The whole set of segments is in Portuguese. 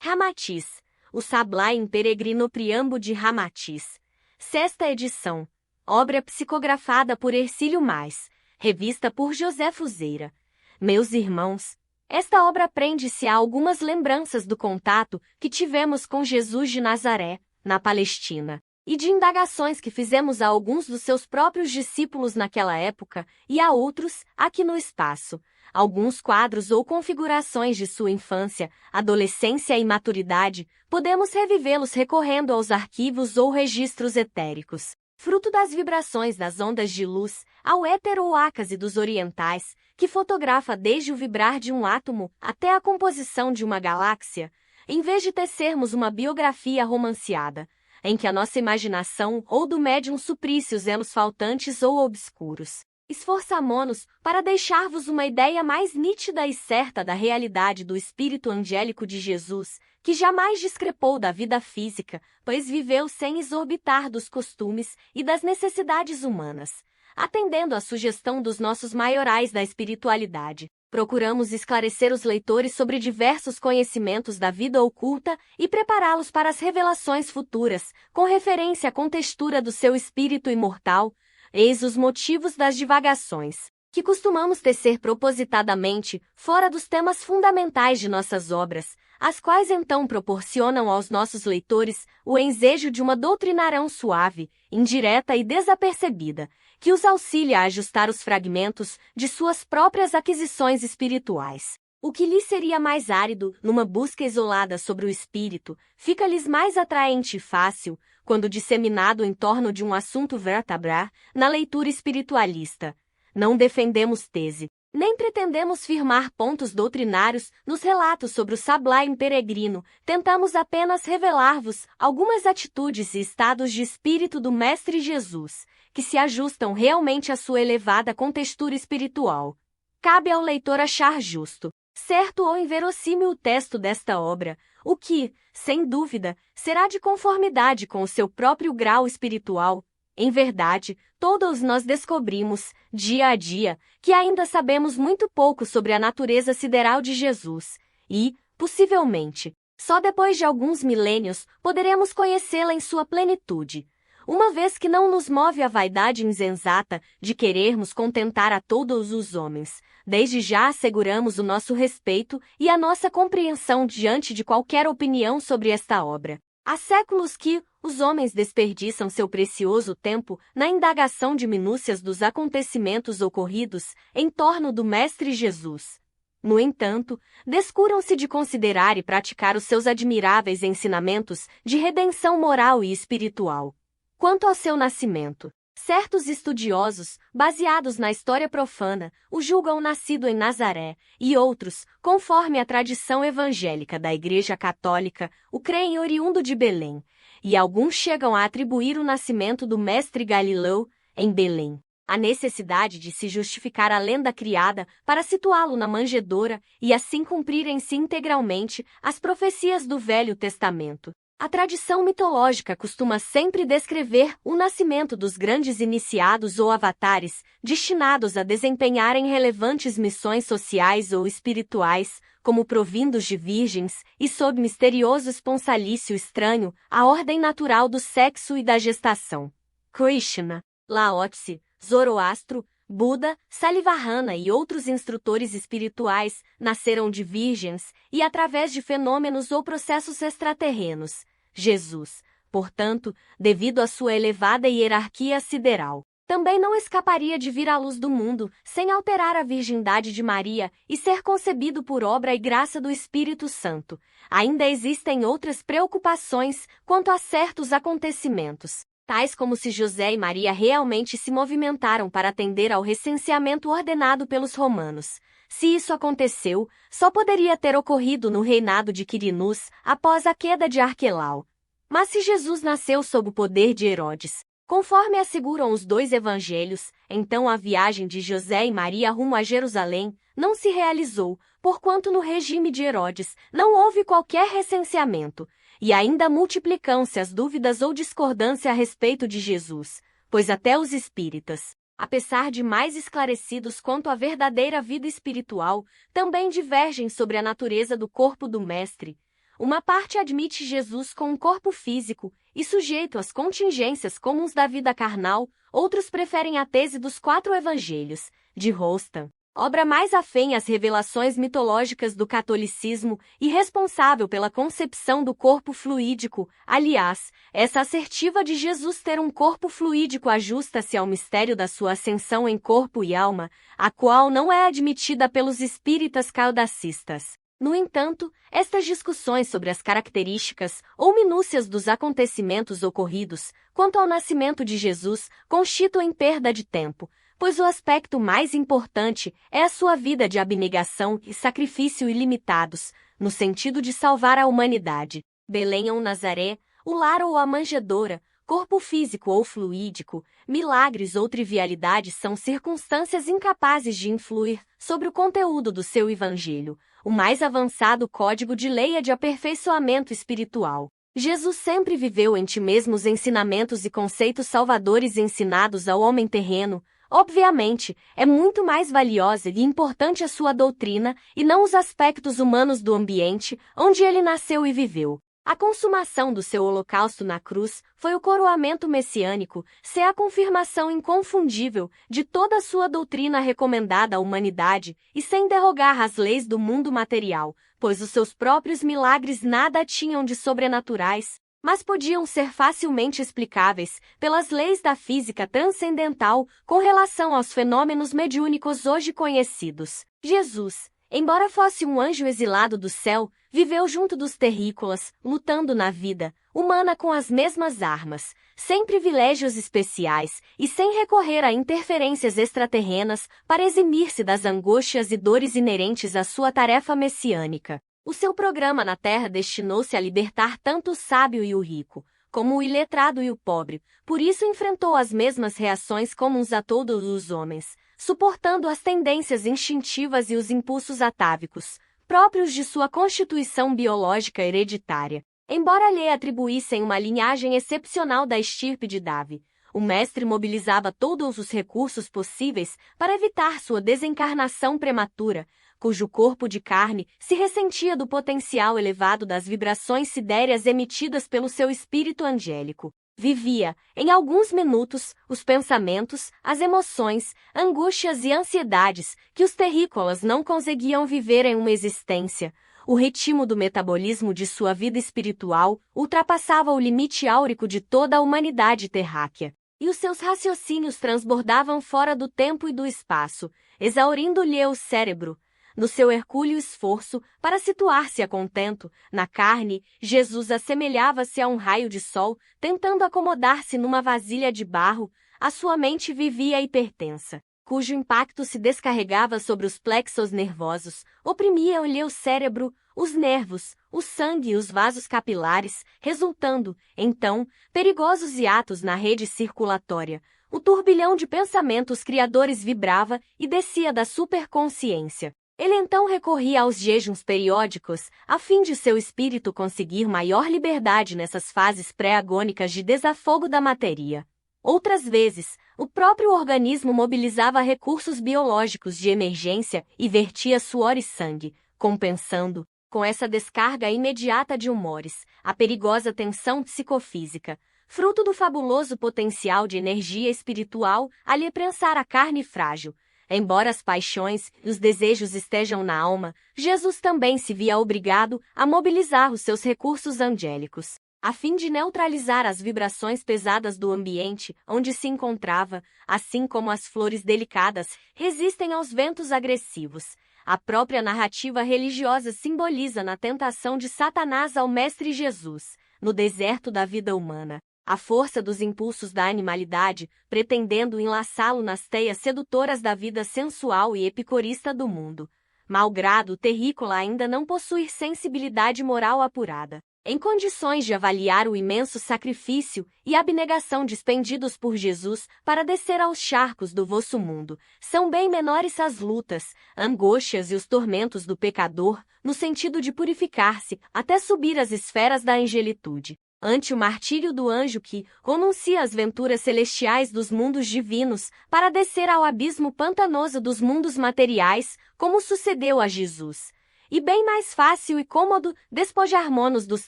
Ramatiz, o Sablá em Peregrino Priambo de Ramatiz. Sexta edição. Obra psicografada por Hercílio Mais. Revista por José Fuzeira. Meus irmãos, esta obra prende-se a algumas lembranças do contato que tivemos com Jesus de Nazaré, na Palestina, e de indagações que fizemos a alguns dos seus próprios discípulos naquela época e a outros aqui no espaço. Alguns quadros ou configurações de sua infância, adolescência e maturidade, podemos revivê-los recorrendo aos arquivos ou registros etéricos, fruto das vibrações das ondas de luz, ao éter ou ácase dos orientais, que fotografa desde o vibrar de um átomo até a composição de uma galáxia, em vez de tecermos uma biografia romanceada, em que a nossa imaginação ou do médium suprisse os elos faltantes ou obscuros. Esforçamo-nos para deixar-vos uma ideia mais nítida e certa da realidade do espírito angélico de Jesus, que jamais discrepou da vida física, pois viveu sem exorbitar dos costumes e das necessidades humanas. Atendendo à sugestão dos nossos maiorais da espiritualidade, procuramos esclarecer os leitores sobre diversos conhecimentos da vida oculta e prepará-los para as revelações futuras, com referência à contextura do seu espírito imortal. Eis os motivos das divagações, que costumamos tecer propositadamente, fora dos temas fundamentais de nossas obras, as quais então proporcionam aos nossos leitores o ensejo de uma doutrinarão suave, indireta e desapercebida, que os auxilia a ajustar os fragmentos de suas próprias aquisições espirituais. O que lhes seria mais árido, numa busca isolada sobre o espírito, fica-lhes mais atraente e fácil, quando disseminado em torno de um assunto vertebrar, na leitura espiritualista. Não defendemos tese, nem pretendemos firmar pontos doutrinários nos relatos sobre o Sablá em Peregrino, tentamos apenas revelar-vos algumas atitudes e estados de espírito do Mestre Jesus, que se ajustam realmente à sua elevada contextura espiritual. Cabe ao leitor achar justo, certo ou inverossímil o texto desta obra, o que, sem dúvida, será de conformidade com o seu próprio grau espiritual. Em verdade, todos nós descobrimos, dia a dia, que ainda sabemos muito pouco sobre a natureza sideral de Jesus, e, possivelmente, só depois de alguns milênios poderemos conhecê-la em sua plenitude. Uma vez que não nos move a vaidade insensata de querermos contentar a todos os homens, desde já asseguramos o nosso respeito e a nossa compreensão diante de qualquer opinião sobre esta obra. Há séculos que os homens desperdiçam seu precioso tempo na indagação de minúcias dos acontecimentos ocorridos em torno do Mestre Jesus. No entanto, descuram-se de considerar e praticar os seus admiráveis ensinamentos de redenção moral e espiritual. Quanto ao seu nascimento, certos estudiosos, baseados na história profana, o julgam nascido em Nazaré, e outros, conforme a tradição evangélica da Igreja Católica, o creem oriundo de Belém, e alguns chegam a atribuir o nascimento do Mestre Galileu, em Belém. A necessidade de se justificar a lenda criada para situá-lo na manjedoura e assim cumprirem-se integralmente as profecias do Velho Testamento. A tradição mitológica costuma sempre descrever o nascimento dos grandes iniciados ou avatares, destinados a desempenharem relevantes missões sociais ou espirituais, como provindos de virgens, e sob misterioso esponsalício estranho, à ordem natural do sexo e da gestação. Krishna, Laotse, Zoroastro, Buda, Salivahana e outros instrutores espirituais nasceram de virgens e através de fenômenos ou processos extraterrenos. Jesus, portanto, devido à sua elevada hierarquia sideral, também não escaparia de vir à luz do mundo sem alterar a virgindade de Maria e ser concebido por obra e graça do Espírito Santo. Ainda existem outras preocupações quanto a certos acontecimentos, tais como se José e Maria realmente se movimentaram para atender ao recenseamento ordenado pelos romanos. Se isso aconteceu, só poderia ter ocorrido no reinado de Quirinus, após a queda de Arquelau. Mas se Jesus nasceu sob o poder de Herodes, conforme asseguram os dois evangelhos, então a viagem de José e Maria rumo a Jerusalém não se realizou, porquanto no regime de Herodes não houve qualquer recenseamento, e ainda multiplicam-se as dúvidas ou discordância a respeito de Jesus, pois até os espíritas, apesar de mais esclarecidos quanto à verdadeira vida espiritual, também divergem sobre a natureza do corpo do Mestre. Uma parte admite Jesus com um corpo físico e sujeito às contingências comuns da vida carnal, outros preferem a tese dos 4 evangelhos, de Rostand, obra mais afém às revelações mitológicas do catolicismo e responsável pela concepção do corpo fluídico. Aliás, essa assertiva de Jesus ter um corpo fluídico ajusta-se ao mistério da sua ascensão em corpo e alma, a qual não é admitida pelos espíritas caudacistas. No entanto, estas discussões sobre as características ou minúcias dos acontecimentos ocorridos quanto ao nascimento de Jesus constituem perda de tempo, pois o aspecto mais importante é a sua vida de abnegação e sacrifício ilimitados, no sentido de salvar a humanidade. Belém ou Nazaré, o lar ou a manjedoura, corpo físico ou fluídico, milagres ou trivialidades são circunstâncias incapazes de influir sobre o conteúdo do seu evangelho. O mais avançado código de lei é de aperfeiçoamento espiritual. Jesus sempre viveu em ti mesmo os ensinamentos e conceitos salvadores ensinados ao homem terreno. Obviamente, é muito mais valiosa e importante a sua doutrina e não os aspectos humanos do ambiente onde ele nasceu e viveu. A consumação do seu holocausto na cruz foi o coroamento messiânico, se a confirmação inconfundível de toda a sua doutrina recomendada à humanidade e sem derrogar as leis do mundo material, pois os seus próprios milagres nada tinham de sobrenaturais, mas podiam ser facilmente explicáveis pelas leis da física transcendental com relação aos fenômenos mediúnicos hoje conhecidos. Jesus, embora fosse um anjo exilado do céu, viveu junto dos terrícolas, lutando na vida humana com as mesmas armas, sem privilégios especiais e sem recorrer a interferências extraterrenas para eximir-se das angústias e dores inerentes à sua tarefa messiânica. O seu programa na Terra destinou-se a libertar tanto o sábio e o rico, como o iletrado e o pobre, por isso enfrentou as mesmas reações comuns a todos os homens, suportando as tendências instintivas e os impulsos atávicos, próprios de sua constituição biológica hereditária. Embora lhe atribuíssem uma linhagem excepcional da estirpe de Davi, o mestre mobilizava todos os recursos possíveis para evitar sua desencarnação prematura, cujo corpo de carne se ressentia do potencial elevado das vibrações sidéreas emitidas pelo seu espírito angélico. Vivia, em alguns minutos, os pensamentos, as emoções, angústias e ansiedades que os terrícolas não conseguiam viver em uma existência. O ritmo do metabolismo de sua vida espiritual ultrapassava o limite áurico de toda a humanidade terráquea, e os seus raciocínios transbordavam fora do tempo e do espaço, exaurindo-lhe o cérebro. No seu hercúleo esforço para situar-se a contento, na carne, Jesus assemelhava-se a um raio de sol, tentando acomodar-se numa vasilha de barro. A sua mente vivia hipertensa, cujo impacto se descarregava sobre os plexos nervosos, oprimiam-lhe o cérebro, os nervos, o sangue e os vasos capilares, resultando, então, perigosos hiatos na rede circulatória. O turbilhão de pensamentos criadores vibrava e descia da superconsciência. Ele então recorria aos jejuns periódicos, a fim de seu espírito conseguir maior liberdade nessas fases pré-agônicas de desafogo da matéria. Outras vezes, o próprio organismo mobilizava recursos biológicos de emergência e vertia suor e sangue, compensando, com essa descarga imediata de humores, a perigosa tensão psicofísica, fruto do fabuloso potencial de energia espiritual a lhe prensar a carne frágil. Embora as paixões e os desejos estejam na alma, Jesus também se via obrigado a mobilizar os seus recursos angélicos, a fim de neutralizar as vibrações pesadas do ambiente onde se encontrava, assim como as flores delicadas resistem aos ventos agressivos. A própria narrativa religiosa simboliza na tentação de Satanás ao Mestre Jesus, no deserto da vida humana, a força dos impulsos da animalidade, pretendendo enlaçá-lo nas teias sedutoras da vida sensual e epicorista do mundo. Malgrado o terrícola ainda não possuir sensibilidade moral apurada, em condições de avaliar o imenso sacrifício e abnegação dispendidos por Jesus para descer aos charcos do vosso mundo, são bem menores as lutas, angústias e os tormentos do pecador, no sentido de purificar-se até subir às esferas da angelitude. Ante o martírio do anjo que renuncia as venturas celestiais dos mundos divinos para descer ao abismo pantanoso dos mundos materiais, como sucedeu a Jesus. e bem mais fácil e cômodo despojarmos-nos dos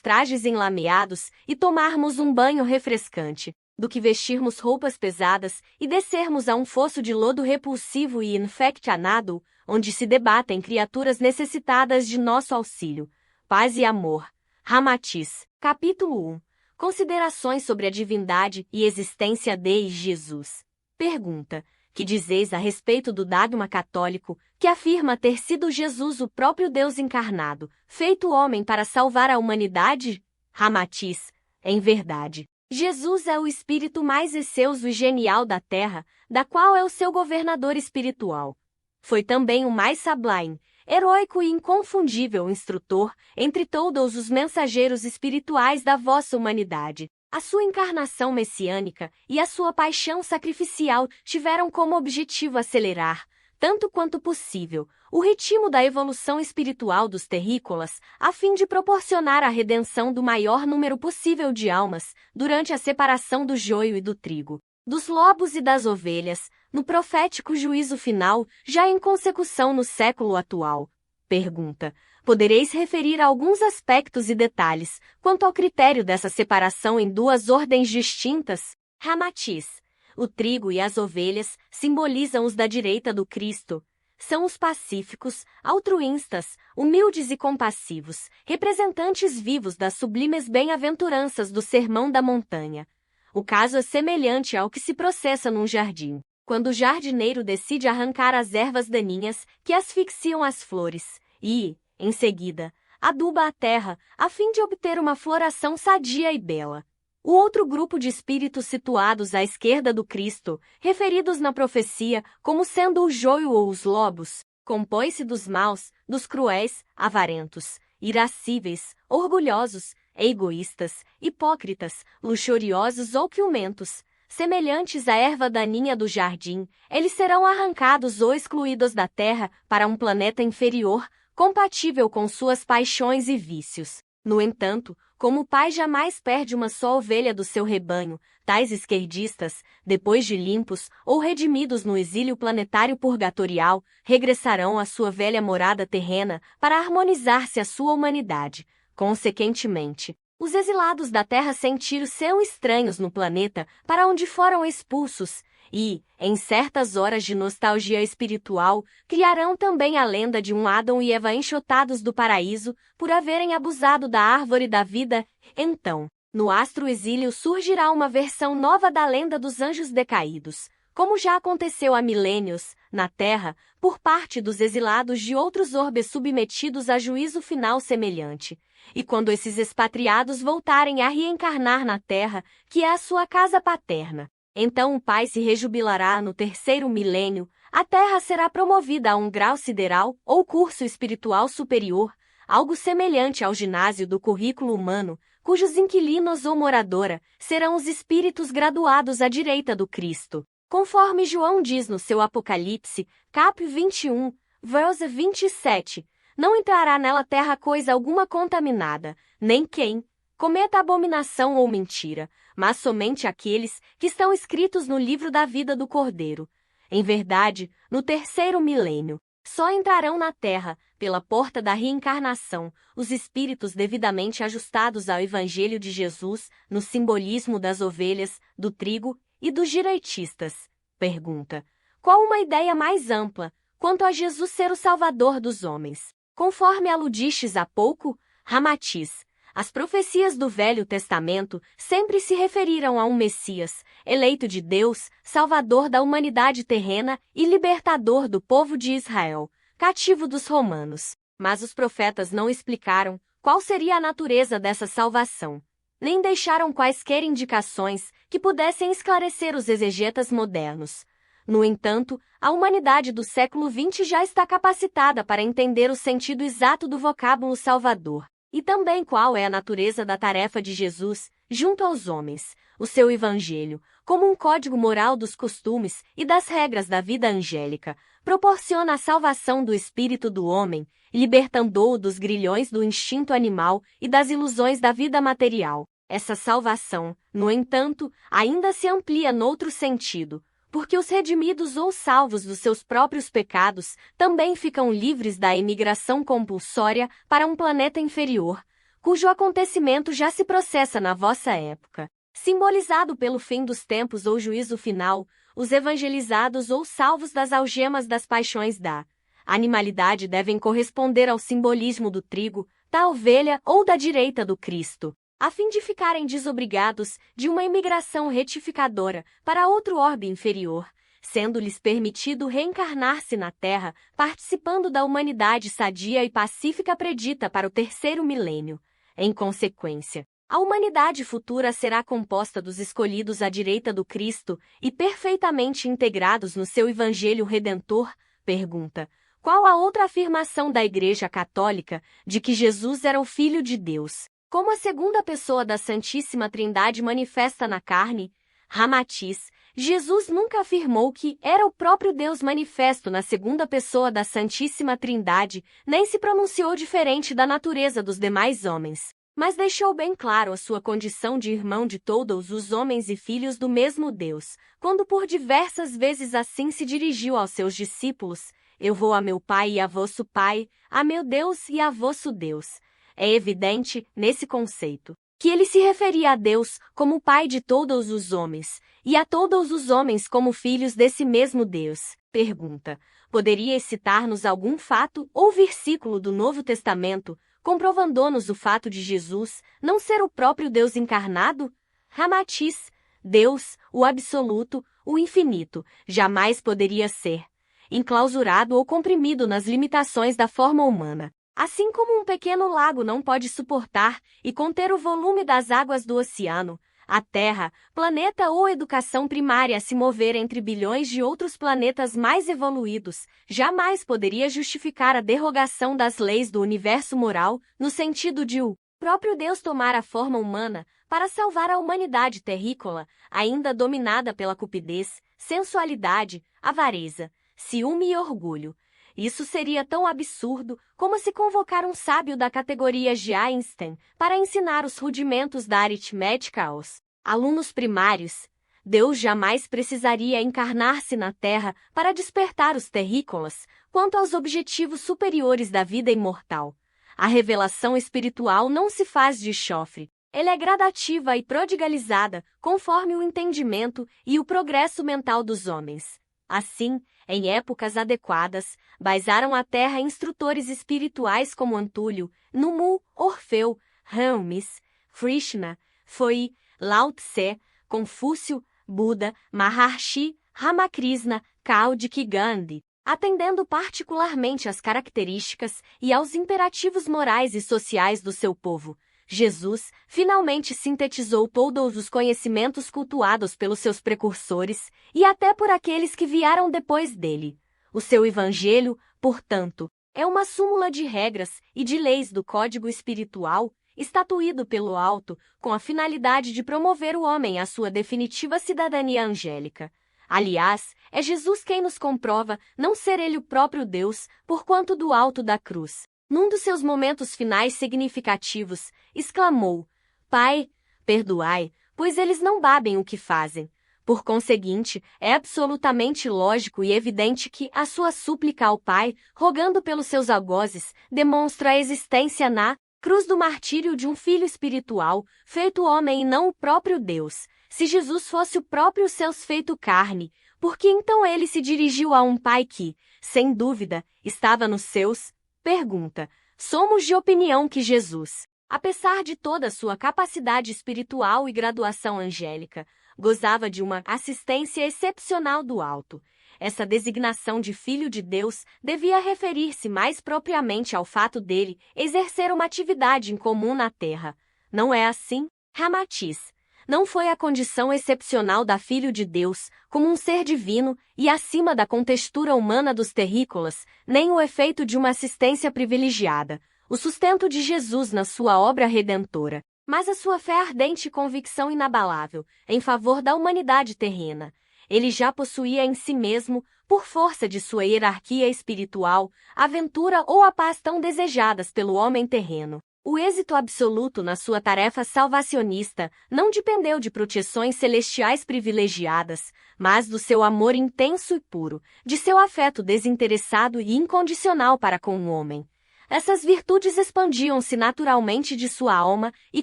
trajes enlameados e tomarmos um banho refrescante, do que vestirmos roupas pesadas e descermos a um fosso de lodo repulsivo e infeccionado, onde se debatem criaturas necessitadas de nosso auxílio. Paz e amor. Ramatiz. Capítulo 1. Considerações sobre a divindade e existência de Jesus. Pergunta: que dizeis a respeito do dogma católico, que afirma ter sido Jesus o próprio Deus encarnado, feito homem para salvar a humanidade? Ramatiz: em verdade, Jesus é o espírito mais excelso e genial da terra, da qual é o seu governador espiritual. Foi também o mais sublime, heróico e inconfundível instrutor entre todos os mensageiros espirituais da vossa humanidade. A sua encarnação messiânica e a sua paixão sacrificial tiveram como objetivo acelerar, tanto quanto possível, o ritmo da evolução espiritual dos terrícolas, a fim de proporcionar a redenção do maior número possível de almas durante a separação do joio e do trigo, dos lobos e das ovelhas, no profético juízo final, já em consecução no século atual. Pergunta: podereis referir alguns aspectos e detalhes quanto ao critério dessa separação em duas ordens distintas? Ramatiz: o trigo e as ovelhas simbolizam os da direita do Cristo. São os pacíficos, altruístas, humildes e compassivos, representantes vivos das sublimes bem-aventuranças do Sermão da Montanha. O caso é semelhante ao que se processa num jardim, quando o jardineiro decide arrancar as ervas daninhas que asfixiam as flores e, em seguida, aduba a terra a fim de obter uma floração sadia e bela. O outro grupo de espíritos situados à esquerda do Cristo, referidos na profecia como sendo o joio ou os lobos, compõe-se dos maus, dos cruéis, avarentos, irascíveis, orgulhosos, egoístas, hipócritas, luxuriosos ou quiumentos. Semelhantes à erva daninha do jardim, eles serão arrancados ou excluídos da terra para um planeta inferior, compatível com suas paixões e vícios. No entanto, como o pai jamais perde uma só ovelha do seu rebanho, tais esquerdistas, depois de limpos ou redimidos no exílio planetário purgatorial, regressarão à sua velha morada terrena para harmonizar-se à sua humanidade. Consequentemente, os exilados da Terra sentiram-se estranhos no planeta para onde foram expulsos e, em certas horas de nostalgia espiritual, criarão também a lenda de um Adão e Eva enxotados do paraíso por haverem abusado da árvore da vida. Então, no astro-exílio surgirá uma versão nova da lenda dos anjos decaídos, como já aconteceu há milênios, na Terra, por parte dos exilados de outros orbes submetidos a juízo final semelhante. E quando esses expatriados voltarem a reencarnar na Terra, que é a sua casa paterna, então o Pai se rejubilará no terceiro milênio, a Terra será promovida a um grau sideral ou curso espiritual superior, algo semelhante ao ginásio do currículo humano, cujos inquilinos ou moradora serão os espíritos graduados à direita do Cristo. Conforme João diz no seu Apocalipse, cap 21, verso 27, não entrará nela terra coisa alguma contaminada, nem quem cometa abominação ou mentira, mas somente aqueles que estão escritos no livro da vida do Cordeiro. Em verdade, no terceiro milênio, só entrarão na terra, pela porta da reencarnação, os espíritos devidamente ajustados ao Evangelho de Jesus, no simbolismo das ovelhas, do trigo e dos direitistas. Pergunta: qual uma ideia mais ampla quanto a Jesus ser o Salvador dos homens? Conforme aludistes há pouco, Ramatiz, as profecias do Velho Testamento sempre se referiram a um Messias, eleito de Deus, Salvador da humanidade terrena e libertador do povo de Israel, cativo dos romanos. Mas os profetas não explicaram qual seria a natureza dessa salvação, nem deixaram quaisquer indicações que pudessem esclarecer os exegetas modernos. No entanto, a humanidade do século XX já está capacitada para entender o sentido exato do vocábulo Salvador, e também qual é a natureza da tarefa de Jesus, junto aos homens, o seu Evangelho, como um código moral dos costumes e das regras da vida angélica, proporciona a salvação do espírito do homem, libertando-o dos grilhões do instinto animal e das ilusões da vida material. Essa salvação, no entanto, ainda se amplia noutro sentido, porque os redimidos ou salvos dos seus próprios pecados também ficam livres da imigração compulsória para um planeta inferior, cujo acontecimento já se processa na vossa época. Simbolizado pelo fim dos tempos ou juízo final, os evangelizados ou salvos das algemas das paixões da animalidade devem corresponder ao simbolismo do trigo, da ovelha ou da direita do Cristo, a fim de ficarem desobrigados de uma imigração retificadora para outro orbe inferior, sendo-lhes permitido reencarnar-se na Terra, participando da humanidade sadia e pacífica predita para o terceiro milênio. Em consequência, a humanidade futura será composta dos escolhidos à direita do Cristo e perfeitamente integrados no seu Evangelho Redentor. Pergunta: qual a outra afirmação da Igreja Católica de que Jesus era o Filho de Deus, como a segunda pessoa da Santíssima Trindade manifesta na carne? Ramatiz: Jesus nunca afirmou que era o próprio Deus manifesto na segunda pessoa da Santíssima Trindade, nem se pronunciou diferente da natureza dos demais homens, mas deixou bem claro a sua condição de irmão de todos os homens e filhos do mesmo Deus, quando por diversas vezes assim se dirigiu aos seus discípulos: eu vou a meu Pai e a vosso Pai, a meu Deus e a vosso Deus. É evidente, nesse conceito, que ele se referia a Deus como Pai de todos os homens, e a todos os homens como filhos desse mesmo Deus. Pergunta: poderia citar-nos algum fato ou versículo do Novo Testamento comprovando-nos o fato de Jesus não ser o próprio Deus encarnado? Ramatiz: Deus, o absoluto, o infinito, jamais poderia ser enclausurado ou comprimido nas limitações da forma humana. Assim como um pequeno lago não pode suportar e conter o volume das águas do oceano, a Terra, planeta ou educação primária a se mover entre bilhões de outros planetas mais evoluídos, jamais poderia justificar a derrogação das leis do universo moral, no sentido de o próprio Deus tomar a forma humana para salvar a humanidade terrícola, ainda dominada pela cupidez, sensualidade, avareza, ciúme e orgulho. Isso seria tão absurdo como se convocar um sábio da categoria de Einstein para ensinar os rudimentos da aritmética aos alunos primários. Deus jamais precisaria encarnar-se na Terra para despertar os terrícolas quanto aos objetivos superiores da vida imortal. A revelação espiritual não se faz de chofre. Ela é gradativa e prodigalizada conforme o entendimento e o progresso mental dos homens. Assim, em épocas adequadas, baizaram a terra instrutores espirituais como Antúlio, Numu, Orfeu, Hermes, Krishna, Foi, Lao Tse, Confúcio, Buda, Maharshi, Ramakrishna, Kaudik e Gandhi, atendendo particularmente às características e aos imperativos morais e sociais do seu povo. Jesus finalmente sintetizou todos os conhecimentos cultuados pelos seus precursores e até por aqueles que vieram depois dele. O seu evangelho, portanto, é uma súmula de regras e de leis do código espiritual, estatuído pelo alto, com a finalidade de promover o homem à sua definitiva cidadania angélica. Aliás, é Jesus quem nos comprova não ser ele o próprio Deus, porquanto do alto da cruz, num dos seus momentos finais significativos, exclamou: Pai, perdoai, pois eles não sabem o que fazem. Por conseguinte, é absolutamente lógico e evidente que a sua súplica ao Pai, rogando pelos seus algozes, demonstra a existência na cruz do martírio de um filho espiritual, feito homem e não o próprio Deus. Se Jesus fosse o próprio Deus feito carne, por que então ele se dirigiu a um Pai que, sem dúvida, estava nos seus? Pergunta: somos de opinião que Jesus, apesar de toda a sua capacidade espiritual e graduação angélica, gozava de uma assistência excepcional do alto. Essa designação de Filho de Deus devia referir-se mais propriamente ao fato dele exercer uma atividade incomum na Terra. Não é assim? Ramatiz: não foi a condição excepcional da Filho de Deus, como um ser divino e acima da contextura humana dos terrícolas, nem o efeito de uma assistência privilegiada, o sustento de Jesus na sua obra redentora, mas a sua fé ardente e convicção inabalável em favor da humanidade terrena. Ele já possuía em si mesmo, por força de sua hierarquia espiritual, a ventura ou a paz tão desejadas pelo homem terreno. O êxito absoluto na sua tarefa salvacionista não dependeu de proteções celestiais privilegiadas, mas do seu amor intenso e puro, de seu afeto desinteressado e incondicional para com o homem. Essas virtudes expandiam-se naturalmente de sua alma e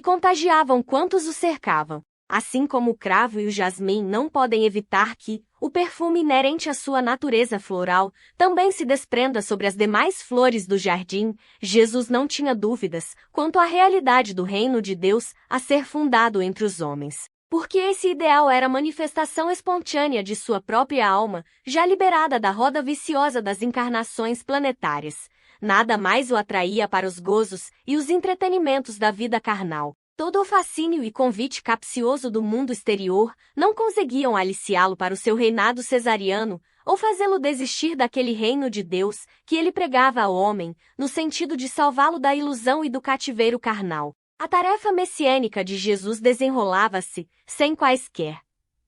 contagiavam quantos o cercavam. Assim como o cravo e o jasmim não podem evitar que o perfume inerente à sua natureza floral também se desprenda sobre as demais flores do jardim, Jesus não tinha dúvidas quanto à realidade do reino de Deus a ser fundado entre os homens. Porque esse ideal era a manifestação espontânea de sua própria alma, já liberada da roda viciosa das encarnações planetárias. Nada mais o atraía para os gozos e os entretenimentos da vida carnal. Todo o fascínio e convite capcioso do mundo exterior não conseguiam aliciá-lo para o seu reinado cesariano ou fazê-lo desistir daquele reino de Deus que ele pregava ao homem, no sentido de salvá-lo da ilusão e do cativeiro carnal. A tarefa messiânica de Jesus desenrolava-se, sem quaisquer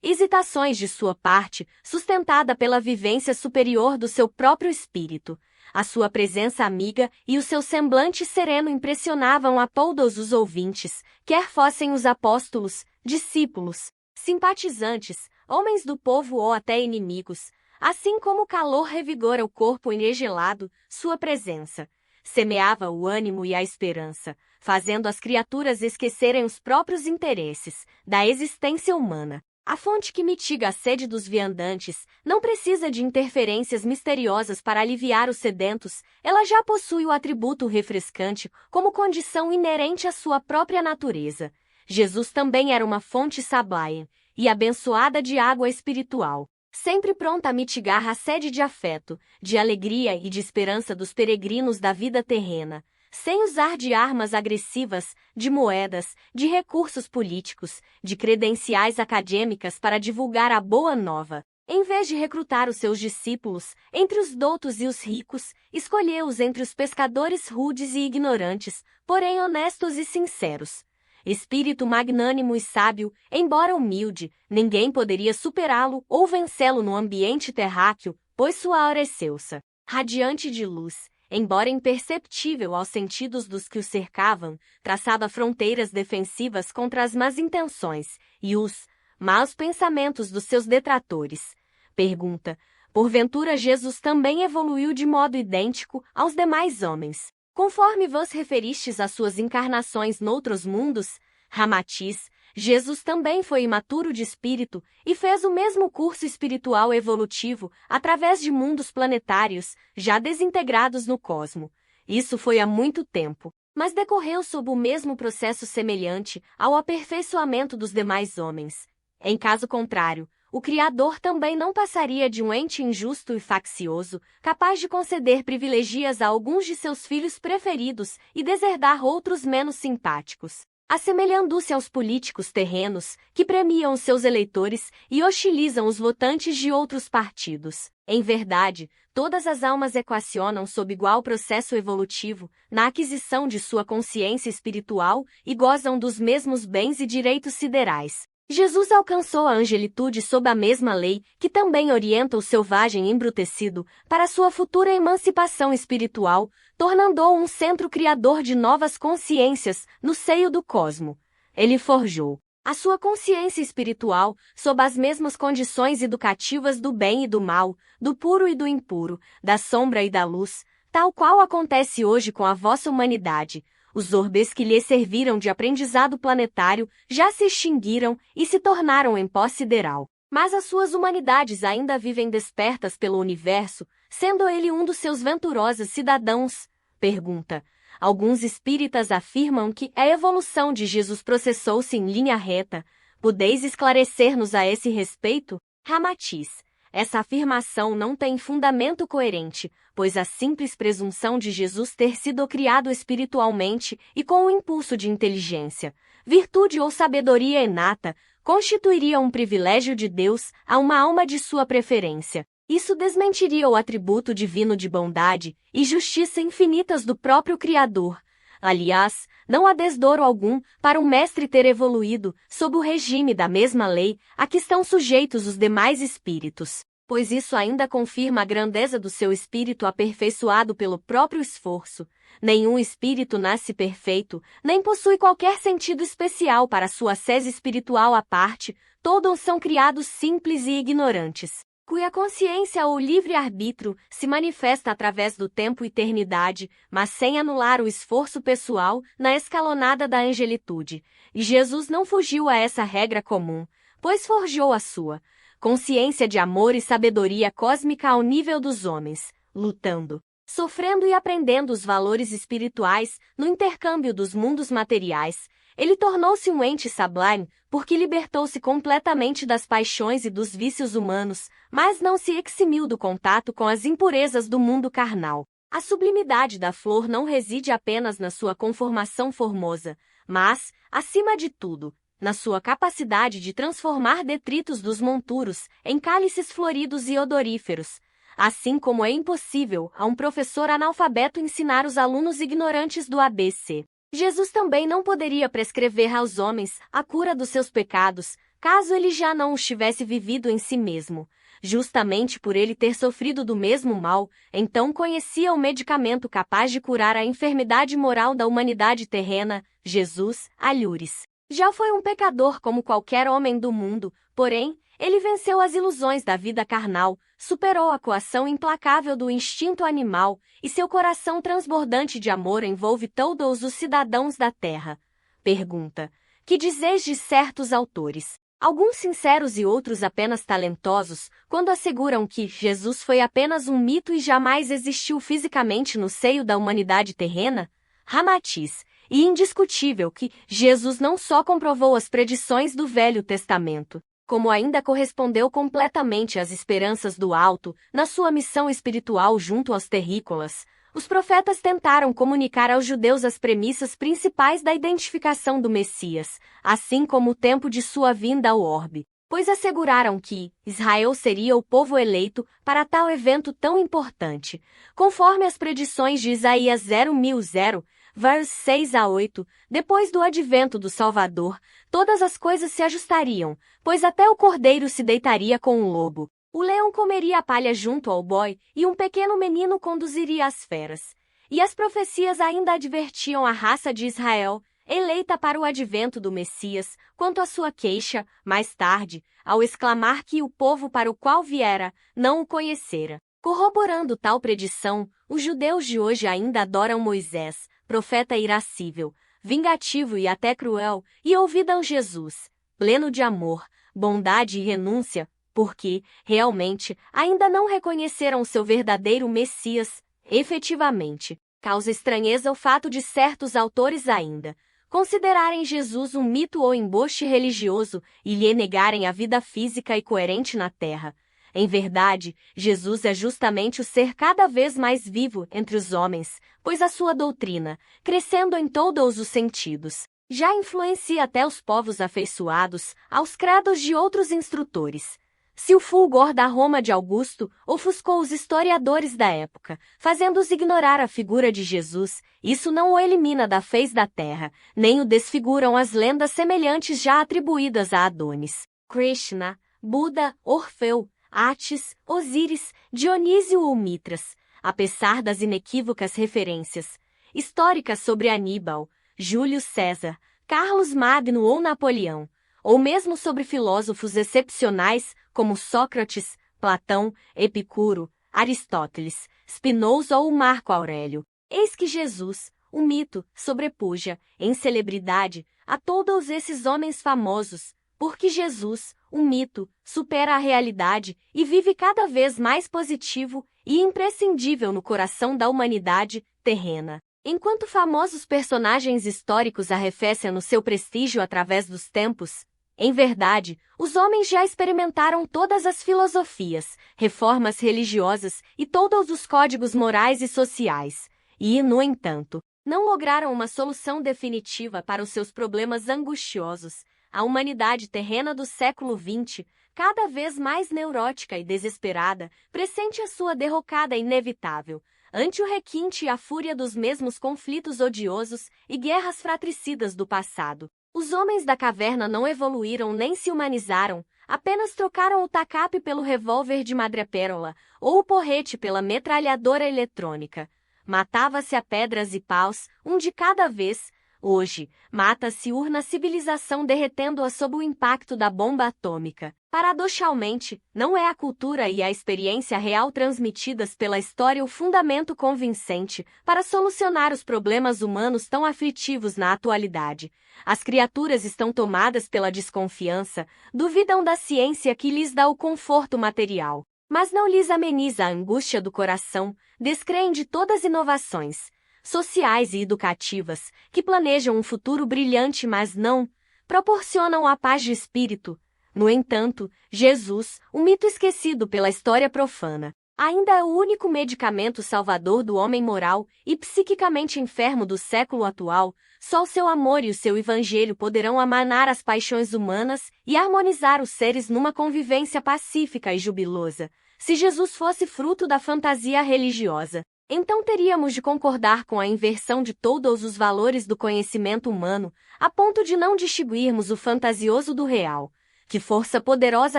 hesitações de sua parte, sustentada pela vivência superior do seu próprio espírito. A sua presença amiga e o seu semblante sereno impressionavam a todos os ouvintes, quer fossem os apóstolos, discípulos, simpatizantes, homens do povo ou até inimigos. Assim como o calor revigora o corpo engelado, sua presença semeava o ânimo e a esperança, fazendo as criaturas esquecerem os próprios interesses da existência humana. A fonte que mitiga a sede dos viandantes não precisa de interferências misteriosas para aliviar os sedentos, ela já possui o atributo refrescante como condição inerente à sua própria natureza. Jesus também era uma fonte sablaia e abençoada de água espiritual, sempre pronta a mitigar a sede de afeto, de alegria e de esperança dos peregrinos da vida terrena, sem usar de armas agressivas, de moedas, de recursos políticos, de credenciais acadêmicas para divulgar a boa nova. Em vez de recrutar os seus discípulos entre os doutos e os ricos, escolheu-os entre os pescadores rudes e ignorantes, porém honestos e sinceros. Espírito magnânimo e sábio, embora humilde, ninguém poderia superá-lo ou vencê-lo no ambiente terráqueo, pois sua aura excelsa, radiante de luz, embora imperceptível aos sentidos dos que o cercavam, traçava fronteiras defensivas contra as más intenções e os maus pensamentos dos seus detratores. Pergunta: porventura Jesus também evoluiu de modo idêntico aos demais homens, conforme vos referistes às suas encarnações noutros mundos? Ramatiz: Jesus também foi imaturo de espírito e fez o mesmo curso espiritual evolutivo através de mundos planetários, já desintegrados no cosmo. Isso foi há muito tempo, mas decorreu sob o mesmo processo semelhante ao aperfeiçoamento dos demais homens. Em caso contrário, o Criador também não passaria de um ente injusto e faccioso, capaz de conceder privilégios a alguns de seus filhos preferidos e deserdar outros menos simpáticos, assemelhando-se aos políticos terrenos, que premiam seus eleitores e hostilizam os votantes de outros partidos. Em verdade, todas as almas equacionam sob igual processo evolutivo, na aquisição de sua consciência espiritual e gozam dos mesmos bens e direitos siderais. Jesus alcançou a angelitude sob a mesma lei que também orienta o selvagem embrutecido para sua futura emancipação espiritual, tornando-o um centro criador de novas consciências no seio do cosmo. Ele forjou a sua consciência espiritual sob as mesmas condições educativas do bem e do mal, do puro e do impuro, da sombra e da luz, tal qual acontece hoje com a vossa humanidade. Os orbes que lhe serviram de aprendizado planetário já se extinguiram e se tornaram em pó sideral. Mas as suas humanidades ainda vivem despertas pelo universo, sendo ele um dos seus venturosos cidadãos. Pergunta: alguns espíritas afirmam que a evolução de Jesus processou-se em linha reta. Podeis esclarecer-nos a esse respeito? Ramatiz: essa afirmação não tem fundamento coerente, pois a simples presunção de Jesus ter sido criado espiritualmente e com um impulso de inteligência, virtude ou sabedoria inata, constituiria um privilégio de Deus a uma alma de sua preferência. Isso desmentiria o atributo divino de bondade e justiça infinitas do próprio Criador. Aliás, não há desdouro algum para um mestre ter evoluído sob o regime da mesma lei a que estão sujeitos os demais espíritos. pois isso ainda confirma a grandeza do seu espírito aperfeiçoado pelo próprio esforço. Nenhum espírito nasce perfeito, nem possui qualquer sentido especial para sua sese espiritual à parte, todos são criados simples e ignorantes, cuja consciência ou livre-arbítrio se manifesta através do tempo e eternidade, mas sem anular o esforço pessoal na escalonada da angelitude. E Jesus não fugiu a essa regra comum, pois forjou a sua consciência de amor e sabedoria cósmica ao nível dos homens, lutando, sofrendo e aprendendo os valores espirituais no intercâmbio dos mundos materiais. Ele tornou-se um ente sublime porque libertou-se completamente das paixões e dos vícios humanos, mas não se eximiu do contato com as impurezas do mundo carnal. A sublimidade da flor não reside apenas na sua conformação formosa, mas, acima de tudo, na sua capacidade de transformar detritos dos monturos em cálices floridos e odoríferos. Assim como é impossível a um professor analfabeto ensinar os alunos ignorantes do ABC. Jesus também não poderia prescrever aos homens a cura dos seus pecados, caso ele já não os tivesse vivido em si mesmo. Justamente por ele ter sofrido do mesmo mal, então conhecia o medicamento capaz de curar a enfermidade moral da humanidade terrena, Jesus, alhures. Já foi um pecador como qualquer homem do mundo, porém, ele venceu as ilusões da vida carnal, superou a coação implacável do instinto animal, e seu coração transbordante de amor envolve todos os cidadãos da terra. Pergunta: que dizeis de certos autores, alguns sinceros e outros apenas talentosos, quando asseguram que Jesus foi apenas um mito e jamais existiu fisicamente no seio da humanidade terrena? Ramatiz. E indiscutível que Jesus não só comprovou as predições do Velho Testamento, como ainda correspondeu completamente às esperanças do alto na sua missão espiritual junto aos terrícolas. Os profetas tentaram comunicar aos judeus as premissas principais da identificação do Messias, assim como o tempo de sua vinda ao orbe, pois asseguraram que Israel seria o povo eleito para tal evento tão importante, conforme as predições de Isaías 0:1000, vers 6 a 8, depois do advento do Salvador, todas as coisas se ajustariam, pois até o cordeiro se deitaria com o lobo. O leão comeria a palha junto ao boi, e um pequeno menino conduziria as feras. E as profecias ainda advertiam a raça de Israel, eleita para o advento do Messias, quanto à sua queixa, mais tarde, ao exclamar que o povo para o qual viera não o conhecera. Corroborando tal predição, os judeus de hoje ainda adoram Moisés, profeta irascível, vingativo e até cruel, e ouvidam Jesus, pleno de amor, bondade e renúncia, porque, realmente, ainda não reconheceram seu verdadeiro Messias. Efetivamente, causa estranheza o fato de certos autores ainda considerarem Jesus um mito ou embuste religioso e lhe negarem a vida física e coerente na Terra. Em verdade, Jesus é justamente o ser cada vez mais vivo entre os homens, pois a sua doutrina, crescendo em todos os sentidos, já influencia até os povos afeiçoados aos credos de outros instrutores. Se o fulgor da Roma de Augusto ofuscou os historiadores da época, fazendo-os ignorar a figura de Jesus, isso não o elimina da face da terra, nem o desfiguram as lendas semelhantes já atribuídas a Adonis, Krishna, Buda, Orfeu, Atis, Osíris, Dionísio ou Mitras, apesar das inequívocas referências históricas sobre Aníbal, Júlio César, Carlos Magno ou Napoleão, ou mesmo sobre filósofos excepcionais como Sócrates, Platão, Epicuro, Aristóteles, Spinoza ou Marco Aurélio. Eis que Jesus, o mito, sobrepuja, em celebridade, a todos esses homens famosos, porque Jesus, o mito, supera a realidade e vive cada vez mais positivo e imprescindível no coração da humanidade terrena. Enquanto famosos personagens históricos arrefecem no seu prestígio através dos tempos, em verdade, os homens já experimentaram todas as filosofias, reformas religiosas e todos os códigos morais e sociais, e, no entanto, não lograram uma solução definitiva para os seus problemas angustiosos. A humanidade terrena do século XX, cada vez mais neurótica e desesperada, pressente a sua derrocada inevitável, ante o requinte e a fúria dos mesmos conflitos odiosos e guerras fratricidas do passado. Os homens da caverna não evoluíram nem se humanizaram, Apenas trocaram o tacape pelo revólver de madrepérola ou o porrete pela metralhadora eletrônica. Matava-se a pedras e paus, um de cada vez. Hoje, mata-se urna civilização derretendo-a sob o impacto da bomba atômica. Paradoxalmente, não é a cultura e a experiência real transmitidas pela história o fundamento convincente para solucionar os problemas humanos tão aflitivos na atualidade. As criaturas estão tomadas pela desconfiança, duvidam da ciência que lhes dá o conforto material, mas não lhes ameniza a angústia do coração, descreem de todas as inovações sociais e educativas, que planejam um futuro brilhante mas não proporcionam a paz de espírito. No entanto, Jesus, um mito esquecido pela história profana, ainda é o único medicamento salvador do homem moral e psiquicamente enfermo do século atual. Só o seu amor e o seu evangelho poderão amanar as paixões humanas e harmonizar os seres numa convivência pacífica e jubilosa. Se Jesus fosse fruto da fantasia religiosa, então teríamos de concordar com a inversão de todos os valores do conhecimento humano, a ponto de não distinguirmos o fantasioso do real. Que força poderosa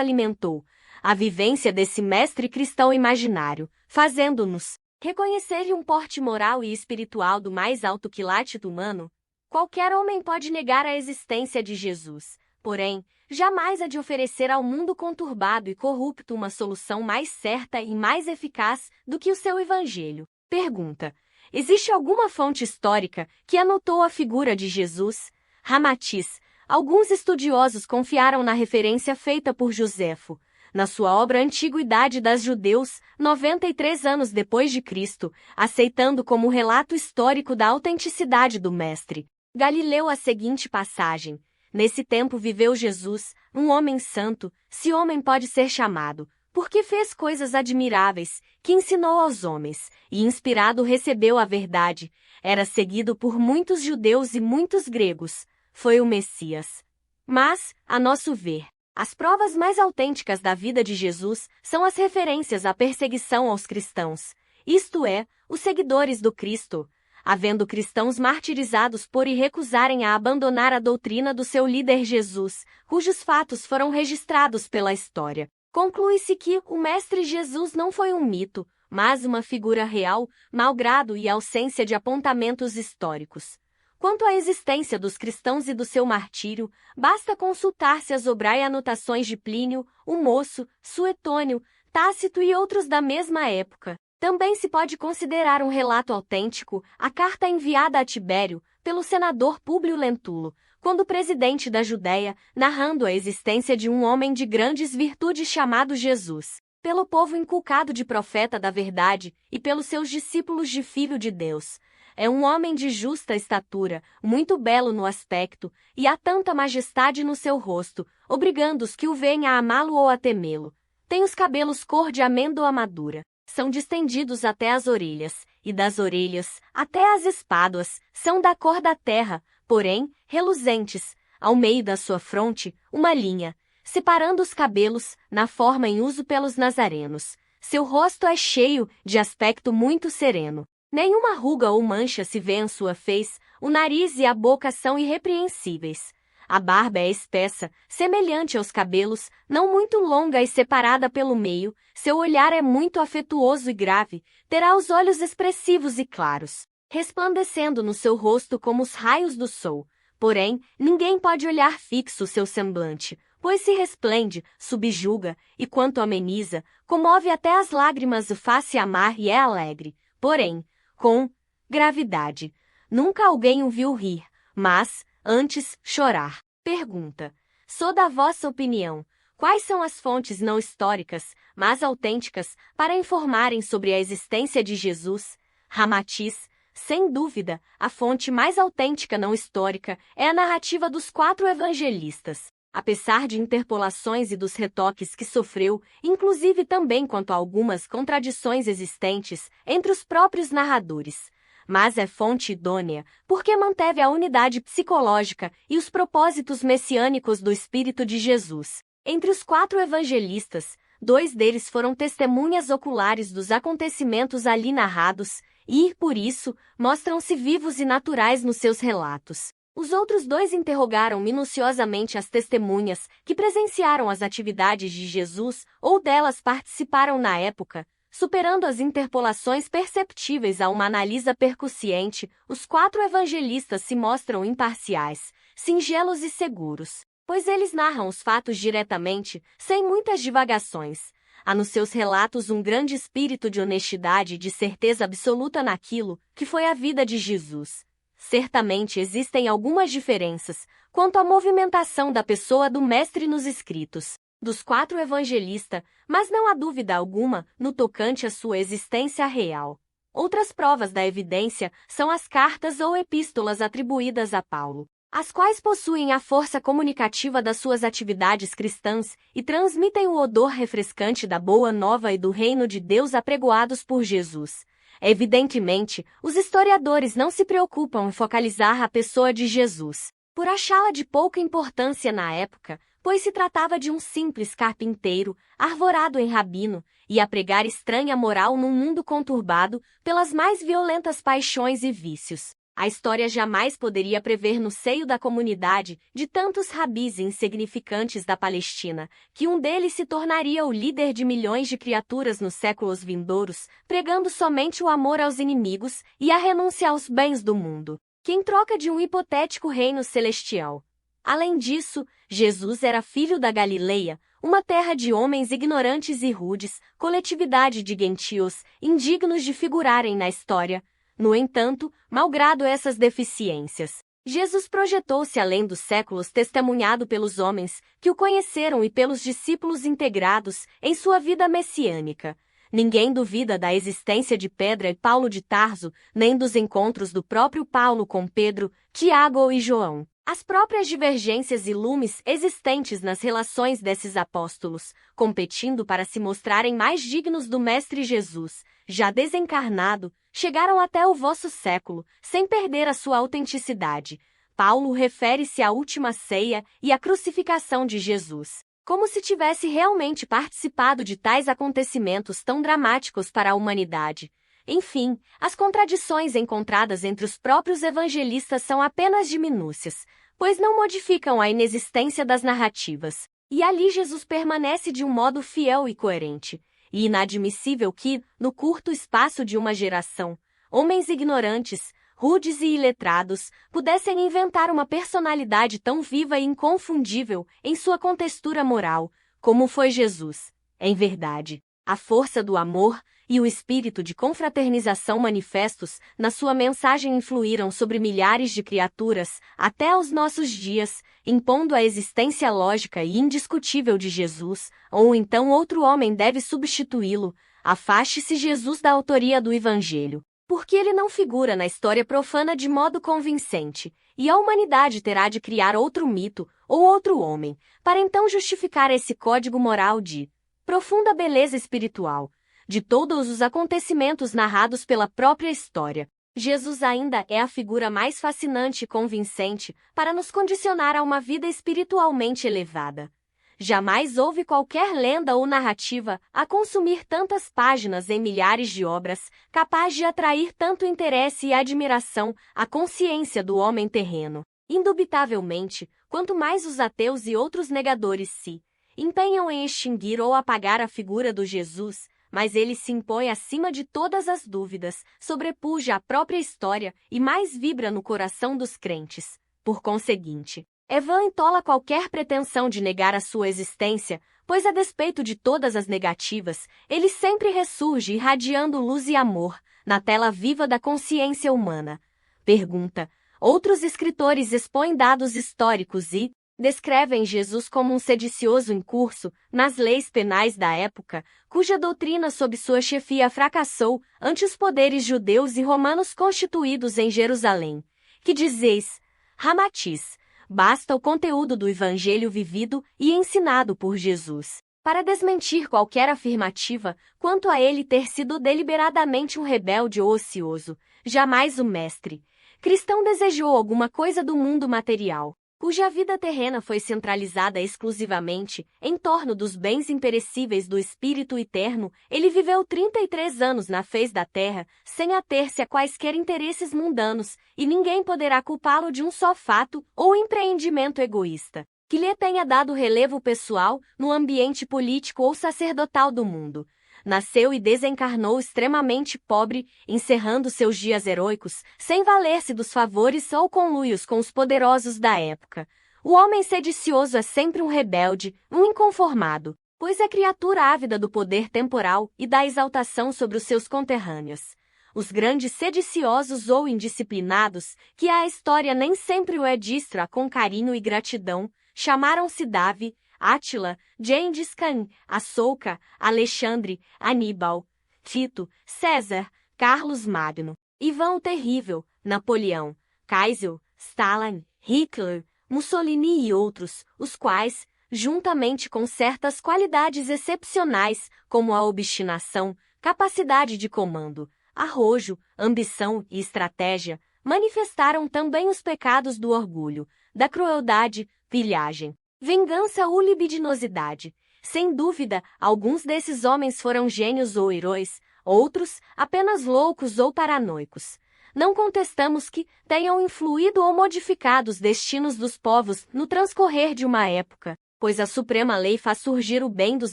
alimentou a vivência desse mestre cristão imaginário, fazendo-nos reconhecer-lhe um porte moral e espiritual do mais alto quilate humano? Qualquer homem pode negar a existência de Jesus, porém, jamais há de oferecer ao mundo conturbado e corrupto uma solução mais certa e mais eficaz do que o seu evangelho. Pergunta: existe alguma fonte histórica que anotou a figura de Jesus? Ramatiz. Alguns estudiosos confiaram na referência feita por Joséfo, na sua obra Antiguidade das Judeus, 93 anos depois de Cristo, aceitando como relato histórico da autenticidade do mestre. Galileu a seguinte passagem: nesse tempo viveu Jesus, um homem santo, se homem pode ser chamado, porque fez coisas admiráveis, que ensinou aos homens, e inspirado recebeu a verdade. Era seguido por muitos judeus e muitos gregos. Foi o Messias. Mas, a nosso ver, as provas mais autênticas da vida de Jesus são as referências à perseguição aos cristãos, isto é, os seguidores do Cristo. Havendo cristãos martirizados por e recusarem a abandonar a doutrina do seu líder Jesus, cujos fatos foram registrados pela história, conclui-se que o Mestre Jesus não foi um mito, mas uma figura real, malgrado e ausência de apontamentos históricos. Quanto à existência dos cristãos e do seu martírio, basta consultar-se as obraia anotações de Plínio, o Moço, Suetônio, Tácito e outros da mesma época. Também se pode considerar um relato autêntico a carta enviada a Tibério pelo senador Públio Lentulo, quando presidente da Judéia, narrando a existência de um homem de grandes virtudes chamado Jesus, pelo povo inculcado de profeta da verdade e pelos seus discípulos de Filho de Deus. É um homem de justa estatura, muito belo no aspecto, e há tanta majestade no seu rosto, obrigando os que o veem a amá-lo ou a temê-lo. Tem os cabelos cor de amêndoa madura, são distendidos até as orelhas, e das orelhas até as espáduas, são da cor da terra, porém, reluzentes. Ao meio da sua fronte, uma linha, separando os cabelos, na forma em uso pelos nazarenos. Seu rosto é cheio, de aspecto muito sereno. Nenhuma ruga ou mancha se vê em sua face, o nariz e a boca são irrepreensíveis. A barba é espessa, semelhante aos cabelos, não muito longa e separada pelo meio, seu olhar é muito afetuoso e grave, terá os olhos expressivos e claros, resplandecendo no seu rosto como os raios do sol. Porém, ninguém pode olhar fixo seu semblante, pois se resplende, subjuga, e quanto ameniza, comove até as lágrimas o face amar e é alegre. Porém, com gravidade. Nunca alguém o viu rir, mas, antes, chorar. Pergunta: sou da vossa opinião, quais são as fontes não históricas, mas autênticas, para informarem sobre a existência de Jesus? Ramatiz: sem dúvida, a fonte mais autêntica não histórica é a narrativa dos 4 evangelistas. Apesar de interpolações e dos retoques que sofreu, inclusive também quanto a algumas contradições existentes entre os próprios narradores. Mas é fonte idônea, porque manteve a unidade psicológica e os propósitos messiânicos do Espírito de Jesus. Entre os 4 evangelistas, 2 deles foram testemunhas oculares dos acontecimentos ali narrados e, por isso, mostram-se vivos e naturais nos seus relatos. Os outros dois interrogaram minuciosamente as testemunhas que presenciaram as atividades de Jesus ou delas participaram na época, superando as interpolações perceptíveis a uma analisa percussiente. Os 4 evangelistas se mostram imparciais, singelos e seguros, pois eles narram os fatos diretamente, sem muitas divagações. Há nos seus relatos um grande espírito de honestidade e de certeza absoluta naquilo que foi a vida de Jesus. Certamente existem algumas diferenças quanto à movimentação da pessoa do Mestre nos escritos dos 4 evangelistas, mas não há dúvida alguma no tocante à sua existência real. Outras provas da evidência são as cartas ou epístolas atribuídas a Paulo, as quais possuem a força comunicativa das suas atividades cristãs e transmitem o odor refrescante da boa nova e do reino de Deus apregoados por Jesus. Evidentemente, os historiadores não se preocupam em focalizar a pessoa de Jesus, por achá-la de pouca importância na época, pois se tratava de um simples carpinteiro, arvorado em rabino, e a pregar estranha moral num mundo conturbado pelas mais violentas paixões e vícios. A história jamais poderia prever no seio da comunidade de tantos rabis insignificantes da Palestina, que um deles se tornaria o líder de milhões de criaturas nos séculos vindouros, pregando somente o amor aos inimigos e a renúncia aos bens do mundo, que em troca de um hipotético reino celestial. Além disso, Jesus era filho da Galileia, uma terra de homens ignorantes e rudes, coletividade de gentios, indignos de figurarem na história. No entanto, malgrado essas deficiências, Jesus projetou-se além dos séculos testemunhado pelos homens que o conheceram e pelos discípulos integrados em sua vida messiânica. Ninguém duvida da existência de Pedro e Paulo de Tarso, nem dos encontros do próprio Paulo com Pedro, Tiago e João. As próprias divergências e lumes existentes nas relações desses apóstolos, competindo para se mostrarem mais dignos do Mestre Jesus, já desencarnado, chegaram até o vosso século, sem perder a sua autenticidade. Paulo refere-se à última ceia e à crucificação de Jesus, como se tivesse realmente participado de tais acontecimentos tão dramáticos para a humanidade. Enfim, as contradições encontradas entre os próprios evangelistas são apenas de minúcias, pois não modificam a inexistência das narrativas. E ali Jesus permanece de um modo fiel e coerente. E inadmissível que, no curto espaço de uma geração, homens ignorantes, rudes e iletrados, pudessem inventar uma personalidade tão viva e inconfundível em sua contextura moral, como foi Jesus. Em verdade, a força do amor e o espírito de confraternização manifestos na sua mensagem influíram sobre milhares de criaturas até aos nossos dias, impondo a existência lógica e indiscutível de Jesus, ou então outro homem deve substituí-lo. Afaste-se Jesus da autoria do Evangelho, porque ele não figura na história profana de modo convincente, e a humanidade terá de criar outro mito ou outro homem, para então justificar esse código moral de profunda beleza espiritual, de todos os acontecimentos narrados pela própria história. Jesus ainda é a figura mais fascinante e convincente para nos condicionar a uma vida espiritualmente elevada. Jamais houve qualquer lenda ou narrativa a consumir tantas páginas em milhares de obras, capaz de atrair tanto interesse e admiração à consciência do homem terreno. Indubitavelmente, quanto mais os ateus e outros negadores se empenham em extinguir ou apagar a figura do Jesus, mas ele se impõe acima de todas as dúvidas, sobrepuja a própria história e mais vibra no coração dos crentes. Por conseguinte, é vã e tola qualquer pretensão de negar a sua existência, pois a despeito de todas as negativas, ele sempre ressurge irradiando luz e amor, na tela viva da consciência humana. Pergunta: outros escritores expõem dados históricos e descrevem Jesus como um sedicioso incurso nas leis penais da época, cuja doutrina sob sua chefia fracassou ante os poderes judeus e romanos constituídos em Jerusalém. Que dizeis? Ramatiz. Basta o conteúdo do Evangelho vivido e ensinado por Jesus para desmentir qualquer afirmativa quanto a ele ter sido deliberadamente um rebelde ou ocioso. Jamais o mestre cristão desejou alguma coisa do mundo material. cuja vida terrena foi centralizada exclusivamente em torno dos bens imperecíveis do espírito eterno, ele viveu 33 anos na face da terra, sem ater-se a quaisquer interesses mundanos, e ninguém poderá culpá-lo de um só fato ou empreendimento egoísta que lhe tenha dado relevo pessoal no ambiente político ou sacerdotal do mundo. Nasceu e desencarnou extremamente pobre, encerrando seus dias heróicos, sem valer-se dos favores ou conluios com os poderosos da época. O homem sedicioso é sempre um rebelde, um inconformado, pois é criatura ávida do poder temporal e da exaltação sobre os seus conterrâneos. Os grandes sediciosos ou indisciplinados, que a história nem sempre o registra com carinho e gratidão, chamaram-se Davi, Átila, Gengis Khan, Asouka, Alexandre, Aníbal, Tito, César, Carlos Magno, Ivan o Terrível, Napoleão, Kaiser, Stalin, Hitler, Mussolini e outros, os quais, juntamente com certas qualidades excepcionais, como a obstinação, capacidade de comando, arrojo, ambição e estratégia, manifestaram também os pecados do orgulho, da crueldade, pilhagem, vingança ou libidinosidade. Sem dúvida, alguns desses homens foram gênios ou heróis, outros, apenas loucos ou paranoicos. Não contestamos que tenham influído ou modificado os destinos dos povos no transcorrer de uma época, pois a suprema lei faz surgir o bem dos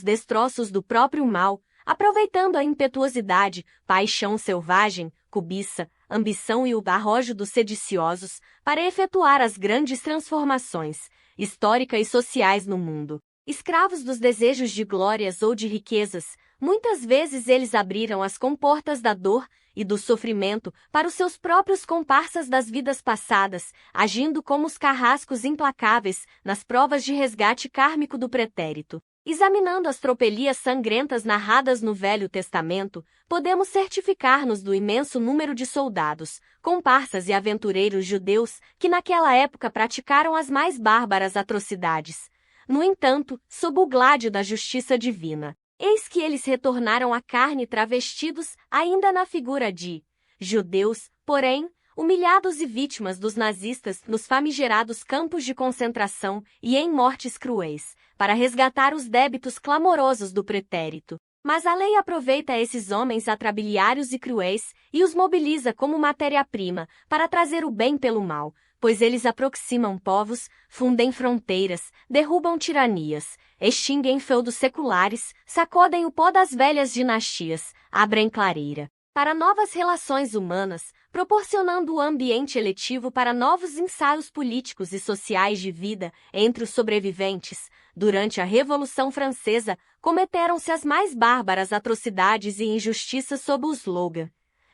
destroços do próprio mal, aproveitando a impetuosidade, paixão selvagem, cobiça, ambição e o arrojo dos sediciosos para efetuar as grandes transformações históricas e sociais no mundo. Escravos dos desejos de glórias ou de riquezas, muitas vezes eles abriram as comportas da dor e do sofrimento para os seus próprios comparsas das vidas passadas, agindo como os carrascos implacáveis nas provas de resgate kármico do pretérito. Examinando as tropelias sangrentas narradas no Velho Testamento, podemos certificar-nos do imenso número de soldados, comparsas e aventureiros judeus que naquela época praticaram as mais bárbaras atrocidades. No entanto, sob o gládio da justiça divina, eis que eles retornaram à carne travestidos ainda na figura de judeus, porém, humilhados e vítimas dos nazistas nos famigerados campos de concentração e em mortes cruéis, para resgatar os débitos clamorosos do pretérito. Mas a lei aproveita esses homens atrabiliários e cruéis e os mobiliza como matéria-prima para trazer o bem pelo mal, pois eles aproximam povos, fundem fronteiras, derrubam tiranias, extinguem feudos seculares, sacodem o pó das velhas dinastias, abrem clareira para novas relações humanas, proporcionando o ambiente eletivo para novos ensaios políticos e sociais de vida entre os sobreviventes. Durante a Revolução Francesa, cometeram-se as mais bárbaras atrocidades e injustiças sob o slogan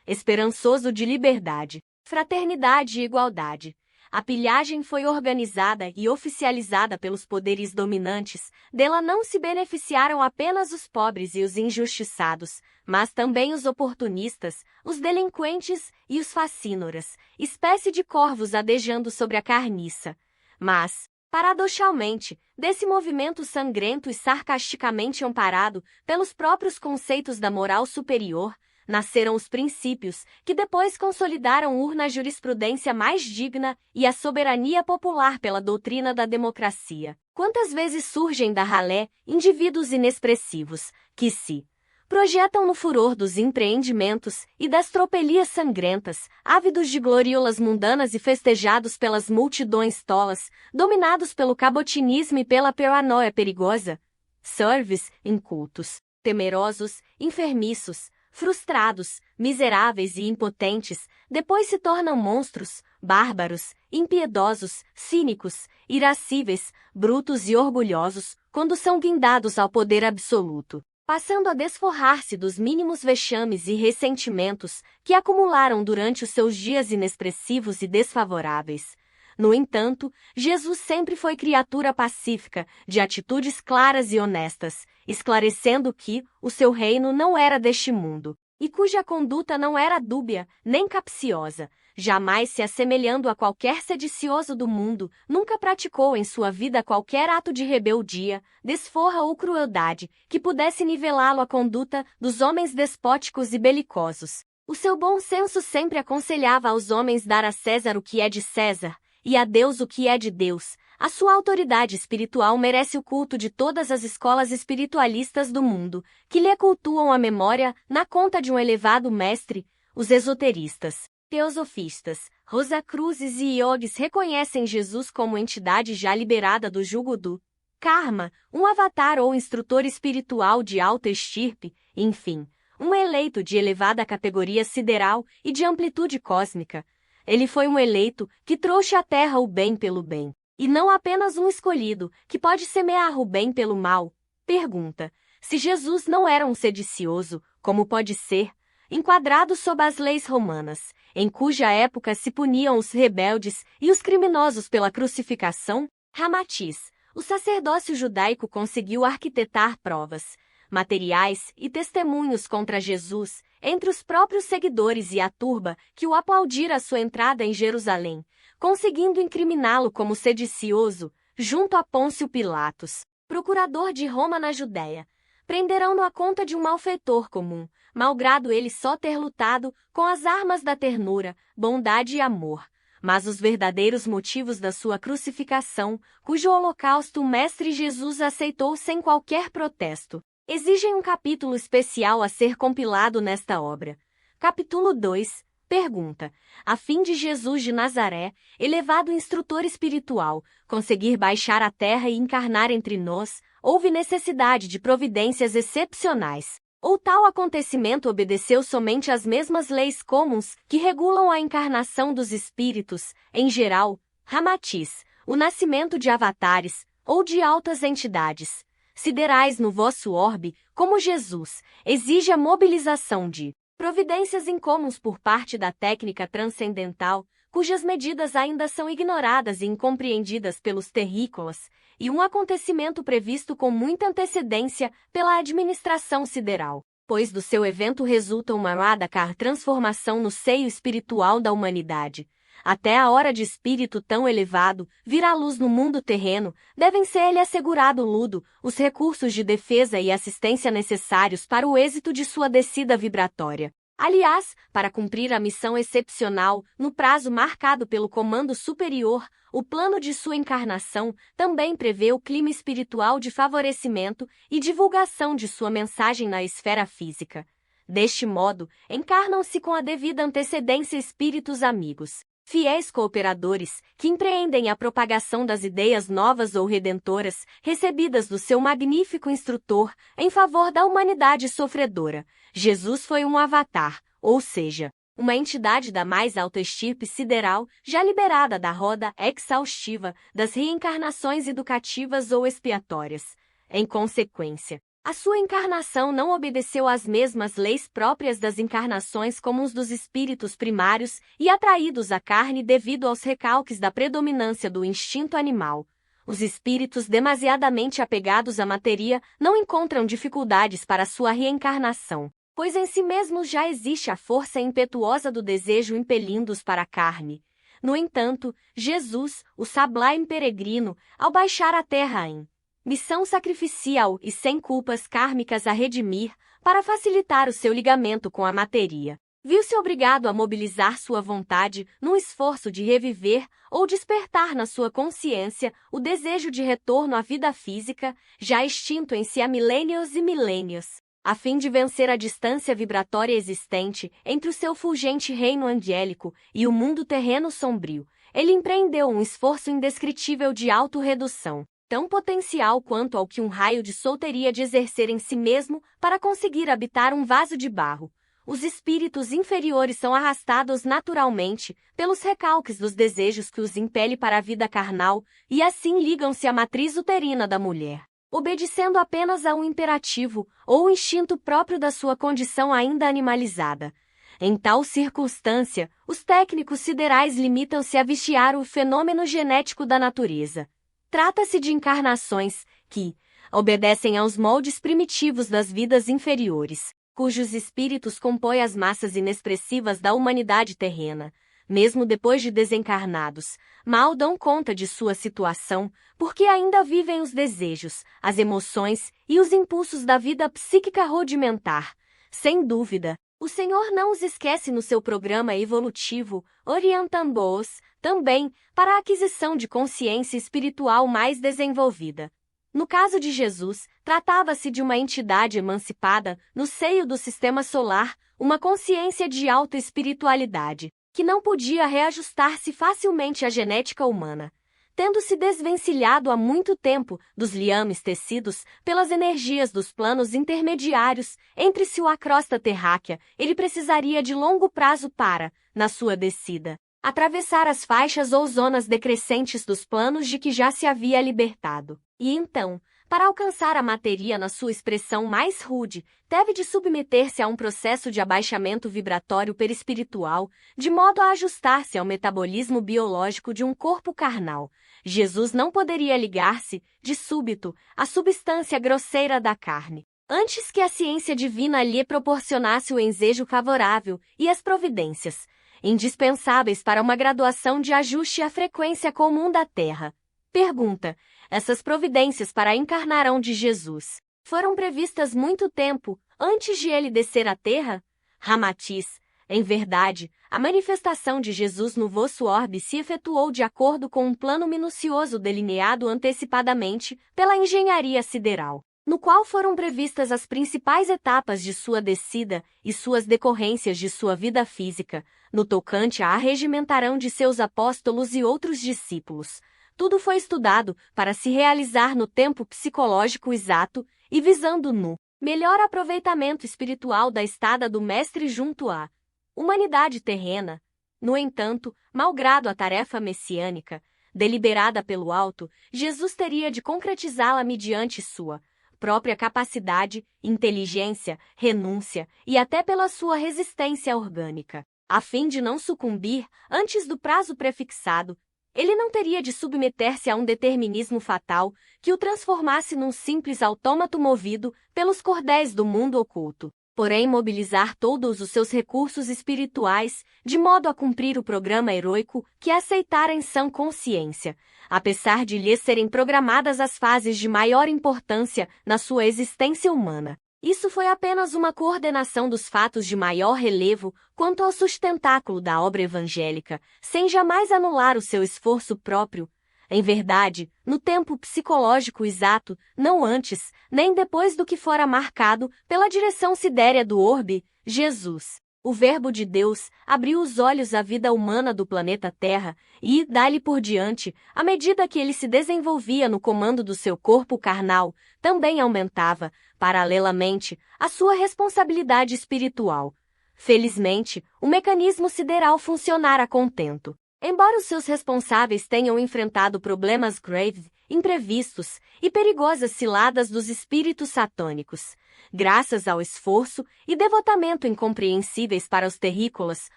esperançoso de liberdade, fraternidade e igualdade. A pilhagem foi organizada e oficializada pelos poderes dominantes, dela não se beneficiaram apenas os pobres e os injustiçados, mas também os oportunistas, os delinquentes e os facínoras, espécie de corvos adejando sobre a carniça. Mas, paradoxalmente, desse movimento sangrento e sarcasticamente amparado pelos próprios conceitos da moral superior, nasceram os princípios que depois consolidaram urna jurisprudência mais digna e a soberania popular pela doutrina da democracia. Quantas vezes surgem da ralé indivíduos inexpressivos, que se projetam no furor dos empreendimentos e das tropelias sangrentas, ávidos de gloriolas mundanas e festejados pelas multidões tolas, dominados pelo cabotinismo e pela paranoia perigosa, servils, incultos, temerosos, enfermiços, frustrados, miseráveis e impotentes, depois se tornam monstros, bárbaros, impiedosos, cínicos, irascíveis, brutos e orgulhosos, quando são guindados ao poder absoluto, passando a desforrar-se dos mínimos vexames e ressentimentos que acumularam durante os seus dias inexpressivos e desfavoráveis. No entanto, Jesus sempre foi criatura pacífica, de atitudes claras e honestas, esclarecendo que o seu reino não era deste mundo, e cuja conduta não era dúbia, nem capciosa, jamais se assemelhando a qualquer sedicioso do mundo, nunca praticou em sua vida qualquer ato de rebeldia, desforra ou crueldade que pudesse nivelá-lo à conduta dos homens despóticos e belicosos. O seu bom senso sempre aconselhava aos homens dar a César o que é de César, e a Deus o que é de Deus, A sua autoridade espiritual merece o culto de todas as escolas espiritualistas do mundo, que lhe cultuam a memória na conta de um elevado mestre. Os esoteristas, teosofistas, rosacruzes e iogues reconhecem Jesus como entidade já liberada do jugo do karma, um avatar ou instrutor espiritual de alta estirpe, enfim, um eleito de elevada categoria sideral e de amplitude cósmica. Ele foi um eleito que trouxe à Terra o bem pelo bem. E não apenas um escolhido, que pode semear o bem pelo mal. Pergunta: se Jesus não era um sedicioso, como pode ser, enquadrado sob as leis romanas, em cuja época se puniam os rebeldes e os criminosos pela crucificação? Ramatiz, o sacerdócio judaico conseguiu arquitetar provas, materiais e testemunhos contra Jesus, entre os próprios seguidores e a turba que o aplaudira à sua entrada em Jerusalém, conseguindo incriminá-lo como sedicioso, junto a Pôncio Pilatos, procurador de Roma na Judéia. Prenderão-no à conta de um malfeitor comum, malgrado ele só ter lutado com as armas da ternura, bondade e amor. Mas os verdadeiros motivos da sua crucificação, cujo holocausto o Mestre Jesus aceitou sem qualquer protesto, exigem um capítulo especial a ser compilado nesta obra. Capítulo 2. Pergunta: a fim de Jesus de Nazaré, elevado instrutor espiritual, conseguir baixar à terra e encarnar entre nós, houve necessidade de providências excepcionais. Ou tal acontecimento obedeceu somente às mesmas leis comuns que regulam a encarnação dos espíritos, em geral, Ramatiz, o nascimento de avatares, ou de altas entidades siderais no vosso orbe, como Jesus, exige a mobilização de providências incomuns por parte da técnica transcendental, cujas medidas ainda são ignoradas e incompreendidas pelos terrícolas, e um acontecimento previsto com muita antecedência pela administração sideral, pois do seu evento resulta uma radical transformação no seio espiritual da humanidade. Até a hora de espírito tão elevado vir à luz no mundo terreno, devem ser-lhe assegurado ludo, os recursos de defesa e assistência necessários para o êxito de sua descida vibratória. Aliás, para cumprir a missão excepcional, no prazo marcado pelo comando superior, o plano de sua encarnação também prevê o clima espiritual de favorecimento e divulgação de sua mensagem na esfera física. Deste modo, encarnam-se com a devida antecedência espíritos amigos, fiéis cooperadores, que empreendem a propagação das ideias novas ou redentoras, recebidas do seu magnífico instrutor, em favor da humanidade sofredora. Jesus foi um avatar, ou seja, uma entidade da mais alta estirpe sideral, já liberada da roda exaustiva das reencarnações educativas ou expiatórias. Em consequência, a sua encarnação não obedeceu às mesmas leis próprias das encarnações comuns dos espíritos primários e atraídos à carne devido aos recalques da predominância do instinto animal. Os espíritos demasiadamente apegados à matéria não encontram dificuldades para sua reencarnação, pois em si mesmos já existe a força impetuosa do desejo impelindo-os para a carne. No entanto, Jesus, o sublime peregrino, ao baixar à terra em missão sacrificial e sem culpas kármicas a redimir, para facilitar o seu ligamento com a matéria, viu-se obrigado a mobilizar sua vontade num esforço de reviver ou despertar na sua consciência o desejo de retorno à vida física, já extinto em si há milênios e milênios, a fim de vencer a distância vibratória existente entre o seu fulgente reino angélico e o mundo terreno sombrio. Ele empreendeu um esforço indescritível de autorredução, tão potencial quanto ao que um raio de sol teria de exercer em si mesmo para conseguir habitar um vaso de barro. Os espíritos inferiores são arrastados naturalmente pelos recalques dos desejos que os impele para a vida carnal e assim ligam-se à matriz uterina da mulher, obedecendo apenas a um imperativo ou instinto próprio da sua condição ainda animalizada. Em tal circunstância, os técnicos siderais limitam-se a vigiar o fenômeno genético da natureza. Trata-se de encarnações que obedecem aos moldes primitivos das vidas inferiores, cujos espíritos compõem as massas inexpressivas da humanidade terrena. Mesmo depois de desencarnados, mal dão conta de sua situação, porque ainda vivem os desejos, as emoções e os impulsos da vida psíquica rudimentar. Sem dúvida, O Senhor não os esquece no seu programa evolutivo, orientando-os, também, para a aquisição de consciência espiritual mais desenvolvida. No caso de Jesus, tratava-se de uma entidade emancipada, no seio do sistema solar, uma consciência de alta espiritualidade, que não podia reajustar-se facilmente à genética humana. Tendo se desvencilhado há muito tempo dos liames tecidos pelas energias dos planos intermediários entre-se a crosta terráquea, ele precisaria de longo prazo para, na sua descida, atravessar as faixas ou zonas decrescentes dos planos de que já se havia libertado. E então, para alcançar a matéria na sua expressão mais rude, teve de submeter-se a um processo de abaixamento vibratório perispiritual, de modo a ajustar-se ao metabolismo biológico de um corpo carnal. Jesus não poderia ligar-se, de súbito, à substância grosseira da carne, antes que a ciência divina lhe proporcionasse o ensejo favorável e as providências indispensáveis para uma graduação de ajuste à frequência comum da Terra. Pergunta: essas providências para a encarnação de Jesus foram previstas muito tempo antes de ele descer à Terra? Ramatiz: em verdade, a manifestação de Jesus no vosso orbe se efetuou de acordo com um plano minucioso delineado antecipadamente pela engenharia sideral, no qual foram previstas as principais etapas de sua descida e suas decorrências de sua vida física, no tocante à arregimentarão de seus apóstolos e outros discípulos. Tudo foi estudado para se realizar no tempo psicológico exato e visando no melhor aproveitamento espiritual da estada do Mestre junto à humanidade terrena. No entanto, malgrado a tarefa messiânica, deliberada pelo alto, Jesus teria de concretizá-la mediante sua própria capacidade, inteligência, renúncia e até pela sua resistência orgânica. A fim de não sucumbir antes do prazo prefixado, ele não teria de submeter-se a um determinismo fatal que o transformasse num simples autômato movido pelos cordéis do mundo oculto, porém mobilizar todos os seus recursos espirituais de modo a cumprir o programa heroico que aceitara em sã consciência, apesar de lhe serem programadas as fases de maior importância na sua existência humana. Isso foi apenas uma coordenação dos fatos de maior relevo quanto ao sustentáculo da obra evangélica, sem jamais anular o seu esforço próprio. Em verdade, no tempo psicológico exato, não antes, nem depois do que fora marcado pela direção sidérea do orbe, Jesus, o Verbo de Deus, abriu os olhos à vida humana do planeta Terra e, dali por diante, à medida que ele se desenvolvia no comando do seu corpo carnal, também aumentava, paralelamente, a sua responsabilidade espiritual. Felizmente, o mecanismo sideral funcionara a contento. Embora os seus responsáveis tenham enfrentado problemas graves, imprevistos e perigosas ciladas dos espíritos satânicos, graças ao esforço e devotamento incompreensíveis para os terrícolas,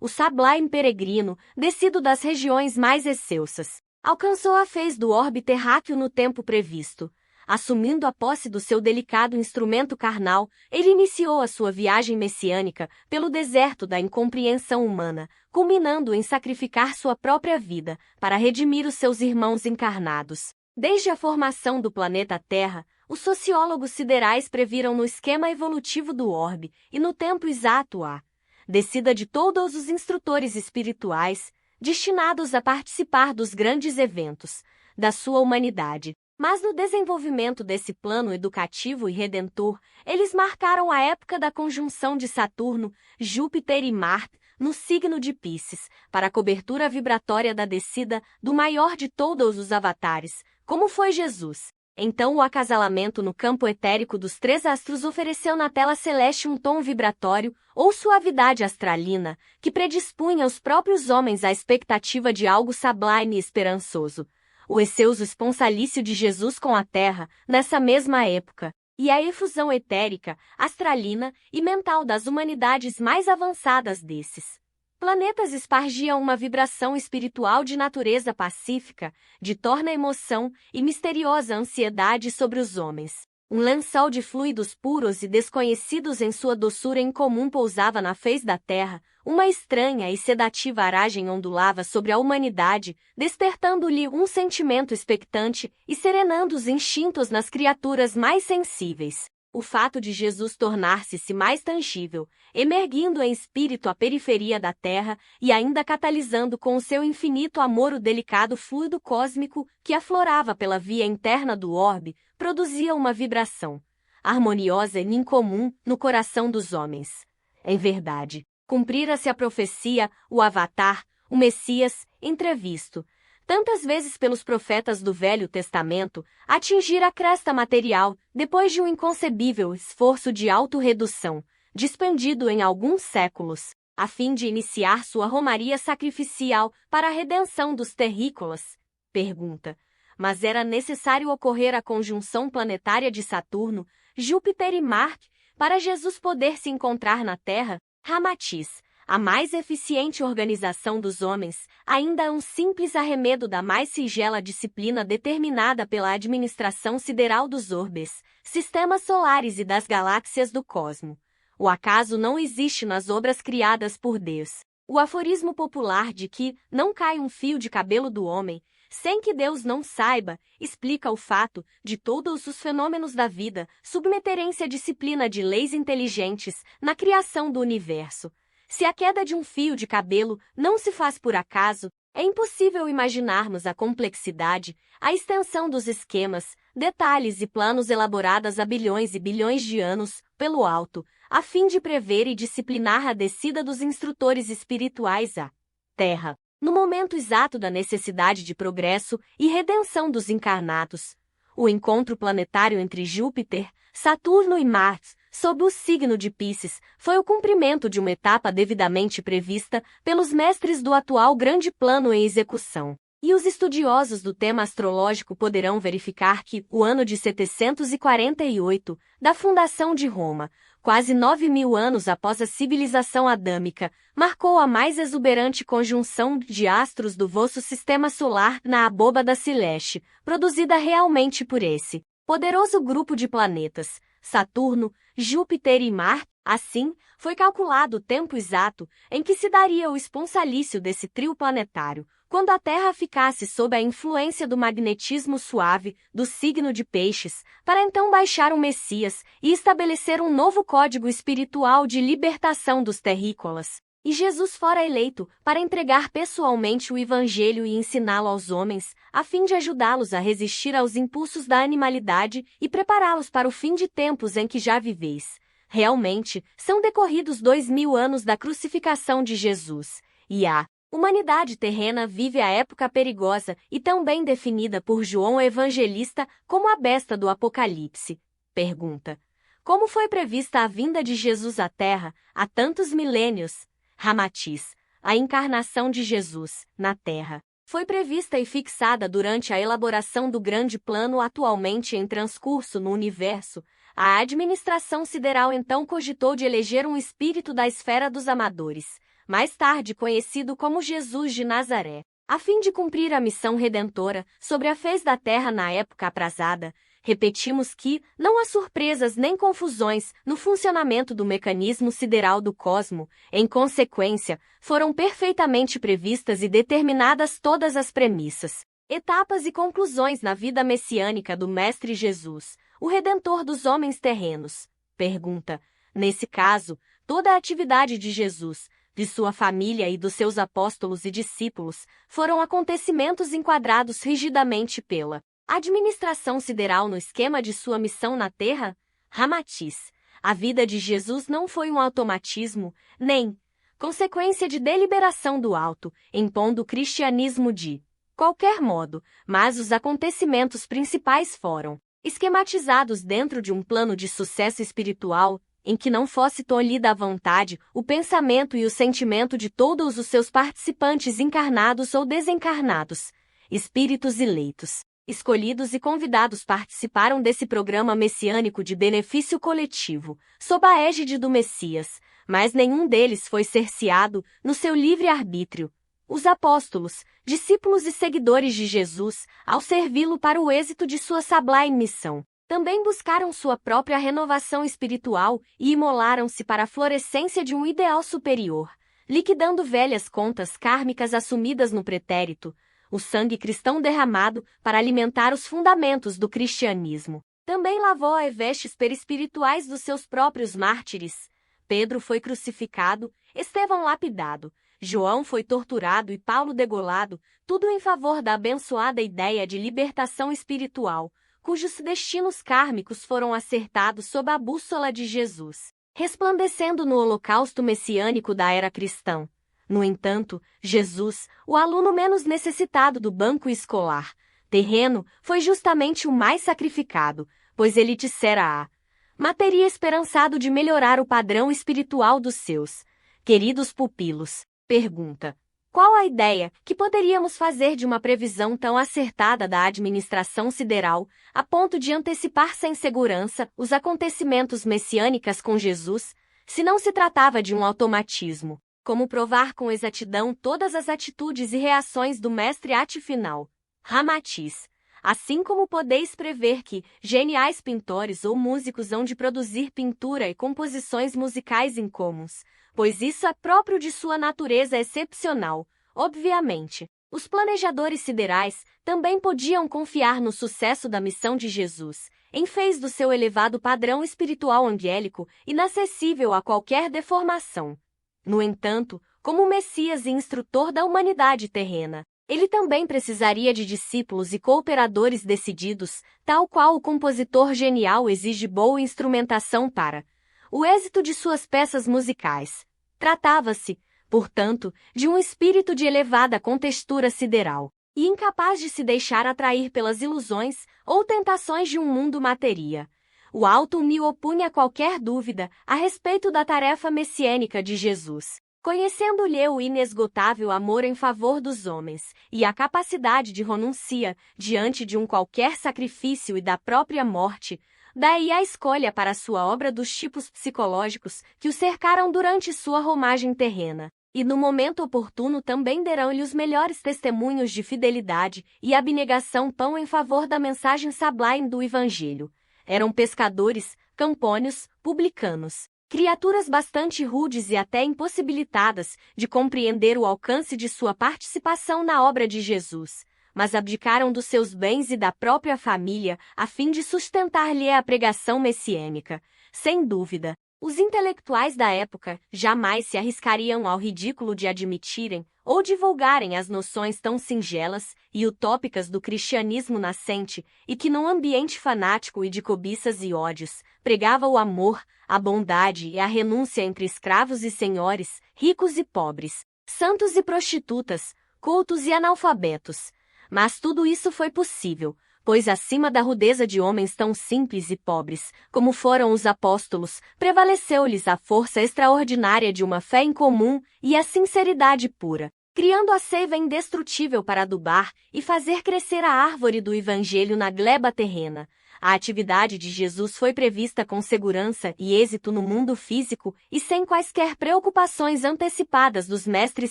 o Sublime Peregrino, descido das regiões mais excelsas, alcançou a fez do orbe terráqueo no tempo previsto. Assumindo a posse do seu delicado instrumento carnal, ele iniciou a sua viagem messiânica pelo deserto da incompreensão humana, culminando em sacrificar sua própria vida para redimir os seus irmãos encarnados. Desde a formação do planeta Terra, os sociólogos siderais previram no esquema evolutivo do orbe e no tempo exato a descida de todos os instrutores espirituais destinados a participar dos grandes eventos da sua humanidade. Mas no desenvolvimento desse plano educativo e redentor, eles marcaram a época da conjunção de Saturno, Júpiter e Marte no signo de Pícis, para a cobertura vibratória da descida do maior de todos os avatares, como foi Jesus. Então o acasalamento no campo etérico dos três astros ofereceu na tela celeste um tom vibratório ou suavidade astralina, que predispunha os próprios homens à expectativa de algo sublime e esperançoso. O exceuso esponsalício de Jesus com a Terra, nessa mesma época, e a efusão etérica, astralina e mental das humanidades mais avançadas desses planetas espargiam uma vibração espiritual de natureza pacífica, de torna emoção e misteriosa ansiedade sobre os homens. Um lençol de fluidos puros e desconhecidos em sua doçura incomum pousava na fez da terra, uma estranha e sedativa aragem ondulava sobre a humanidade, despertando-lhe um sentimento expectante e serenando os instintos nas criaturas mais sensíveis. O fato de Jesus tornar-se mais tangível, emergindo em espírito à periferia da Terra e ainda catalisando com o seu infinito amor o delicado fluido cósmico que aflorava pela via interna do orbe, produzia uma vibração harmoniosa e incomum no coração dos homens. Em verdade, cumprira-se a profecia, o Avatar, o Messias, entrevisto tantas vezes pelos profetas do Velho Testamento, atingir a cresta material depois de um inconcebível esforço de autorredução, dispendido em alguns séculos, a fim de iniciar sua romaria sacrificial para a redenção dos terrícolas? Pergunta. Mas era necessário ocorrer a conjunção planetária de Saturno, Júpiter e Marte para Jesus poder se encontrar na Terra? Ramatiz. A mais eficiente organização dos homens ainda é um simples arremedo da mais singela disciplina determinada pela administração sideral dos orbes, sistemas solares e das galáxias do cosmo. O acaso não existe nas obras criadas por Deus. O aforismo popular de que não cai um fio de cabelo do homem, sem que Deus não saiba, explica o fato de todos os fenômenos da vida submeterem-se à disciplina de leis inteligentes na criação do universo. Se a queda de um fio de cabelo não se faz por acaso, é impossível imaginarmos a complexidade, a extensão dos esquemas, detalhes e planos elaborados há bilhões e bilhões de anos, pelo alto, a fim de prever e disciplinar a descida dos instrutores espirituais à Terra, no momento exato da necessidade de progresso e redenção dos encarnados. O encontro planetário entre Júpiter, Saturno e Marte, sob o signo de Pícis, foi o cumprimento de uma etapa devidamente prevista pelos mestres do atual grande plano em execução. E os estudiosos do tema astrológico poderão verificar que, o ano de 748, da fundação de Roma, quase 9.000 anos após a civilização adâmica, marcou a mais exuberante conjunção de astros do vosso sistema solar na abóbada celeste, produzida realmente por esse poderoso grupo de planetas, Saturno, Júpiter e Marte. Assim, foi calculado o tempo exato em que se daria o esponsalício desse trio planetário, quando a Terra ficasse sob a influência do magnetismo suave do signo de Peixes, para então baixar o Messias e estabelecer um novo código espiritual de libertação dos terrícolas. E Jesus fora eleito para entregar pessoalmente o Evangelho e ensiná-lo aos homens, a fim de ajudá-los a resistir aos impulsos da animalidade e prepará-los para o fim de tempos em que já viveis. Realmente, são decorridos 2.000 anos da crucificação de Jesus, e a humanidade terrena vive a época perigosa e tão bem definida por João Evangelista como a besta do Apocalipse. Pergunta. Como foi prevista a vinda de Jesus à Terra há tantos milênios? Ramatiz. A encarnação de Jesus, na Terra, foi prevista e fixada durante a elaboração do grande plano atualmente em transcurso no universo. A administração sideral então cogitou de eleger um espírito da esfera dos amadores, mais tarde conhecido como Jesus de Nazaré, a fim de cumprir a missão redentora sobre a fez da terra na época aprazada. Repetimos que não há surpresas nem confusões no funcionamento do mecanismo sideral do cosmo. Em consequência, foram perfeitamente previstas e determinadas todas as premissas, etapas e conclusões na vida messiânica do Mestre Jesus, o Redentor dos homens terrenos. Pergunta. Nesse caso, toda a atividade de Jesus, de sua família e dos seus apóstolos e discípulos, foram acontecimentos enquadrados rigidamente pela administração sideral no esquema de sua missão na Terra? Ramatiz. A vida de Jesus não foi um automatismo, nem consequência de deliberação do alto, impondo o cristianismo de qualquer modo, mas os acontecimentos principais foram esquematizados dentro de um plano de sucesso espiritual, em que não fosse tolhida a vontade, o pensamento e o sentimento de todos os seus participantes encarnados ou desencarnados, espíritos eleitos, escolhidos e convidados participaram desse programa messiânico de benefício coletivo, sob a égide do Messias, mas nenhum deles foi cerceado no seu livre-arbítrio. Os apóstolos, discípulos e seguidores de Jesus, ao servi-lo para o êxito de sua sublime missão, também buscaram sua própria renovação espiritual e imolaram-se para a florescência de um ideal superior, liquidando velhas contas kármicas assumidas no pretérito, o sangue cristão derramado para alimentar os fundamentos do cristianismo também lavou as vestes perispirituais dos seus próprios mártires. Pedro foi crucificado, Estevão lapidado, João foi torturado e Paulo degolado, tudo em favor da abençoada ideia de libertação espiritual, cujos destinos kármicos foram acertados sob a bússola de Jesus, resplandecendo no holocausto messiânico da era cristã. No entanto, Jesus, o aluno menos necessitado do banco escolar terreno, foi justamente o mais sacrificado, pois ele dissera mas teria esperançado de melhorar o padrão espiritual dos seus queridos pupilos. Pergunta: qual a ideia que poderíamos fazer de uma previsão tão acertada da administração sideral, a ponto de antecipar sem segurança os acontecimentos messiânicos com Jesus, se não se tratava de um automatismo? Como provar com exatidão todas as atitudes e reações do mestre ate final? Ramatiz. Assim como podeis prever que geniais pintores ou músicos hão de produzir pintura e composições musicais incomuns, pois isso é próprio de sua natureza excepcional. Obviamente, os planejadores siderais também podiam confiar no sucesso da missão de Jesus, em vez do seu elevado padrão espiritual angélico, inacessível a qualquer deformação. No entanto, como Messias e instrutor da humanidade terrena, ele também precisaria de discípulos e cooperadores decididos, tal qual o compositor genial exige boa instrumentação para o êxito de suas peças musicais. Tratava-se, portanto, de um espírito de elevada contextura sideral, e incapaz de se deixar atrair pelas ilusões ou tentações de um mundo matéria. O alto me opunha a qualquer dúvida a respeito da tarefa messiânica de Jesus. Conhecendo-lhe o inesgotável amor em favor dos homens e a capacidade de renúncia diante de um qualquer sacrifício e da própria morte, daí a escolha para sua obra dos tipos psicológicos que o cercaram durante sua romagem terrena, e no momento oportuno também derão-lhe os melhores testemunhos de fidelidade e abnegação pão em favor da mensagem sublime do Evangelho. Eram pescadores, campônios, publicanos, criaturas bastante rudes e até impossibilitadas de compreender o alcance de sua participação na obra de Jesus, mas abdicaram dos seus bens e da própria família a fim de sustentar-lhe a pregação messiânica. Sem dúvida, os intelectuais da época jamais se arriscariam ao ridículo de admitirem ou divulgarem as noções tão singelas e utópicas do cristianismo nascente e que, num ambiente fanático e de cobiças e ódios, pregava o amor, a bondade e a renúncia entre escravos e senhores, ricos e pobres, santos e prostitutas, cultos e analfabetos. Mas tudo isso foi possível, pois acima da rudeza de homens tão simples e pobres, como foram os apóstolos, prevaleceu-lhes a força extraordinária de uma fé incomum e a sinceridade pura, criando a seiva indestrutível para adubar e fazer crescer a árvore do Evangelho na gleba terrena. A atividade de Jesus foi prevista com segurança e êxito no mundo físico e sem quaisquer preocupações antecipadas dos mestres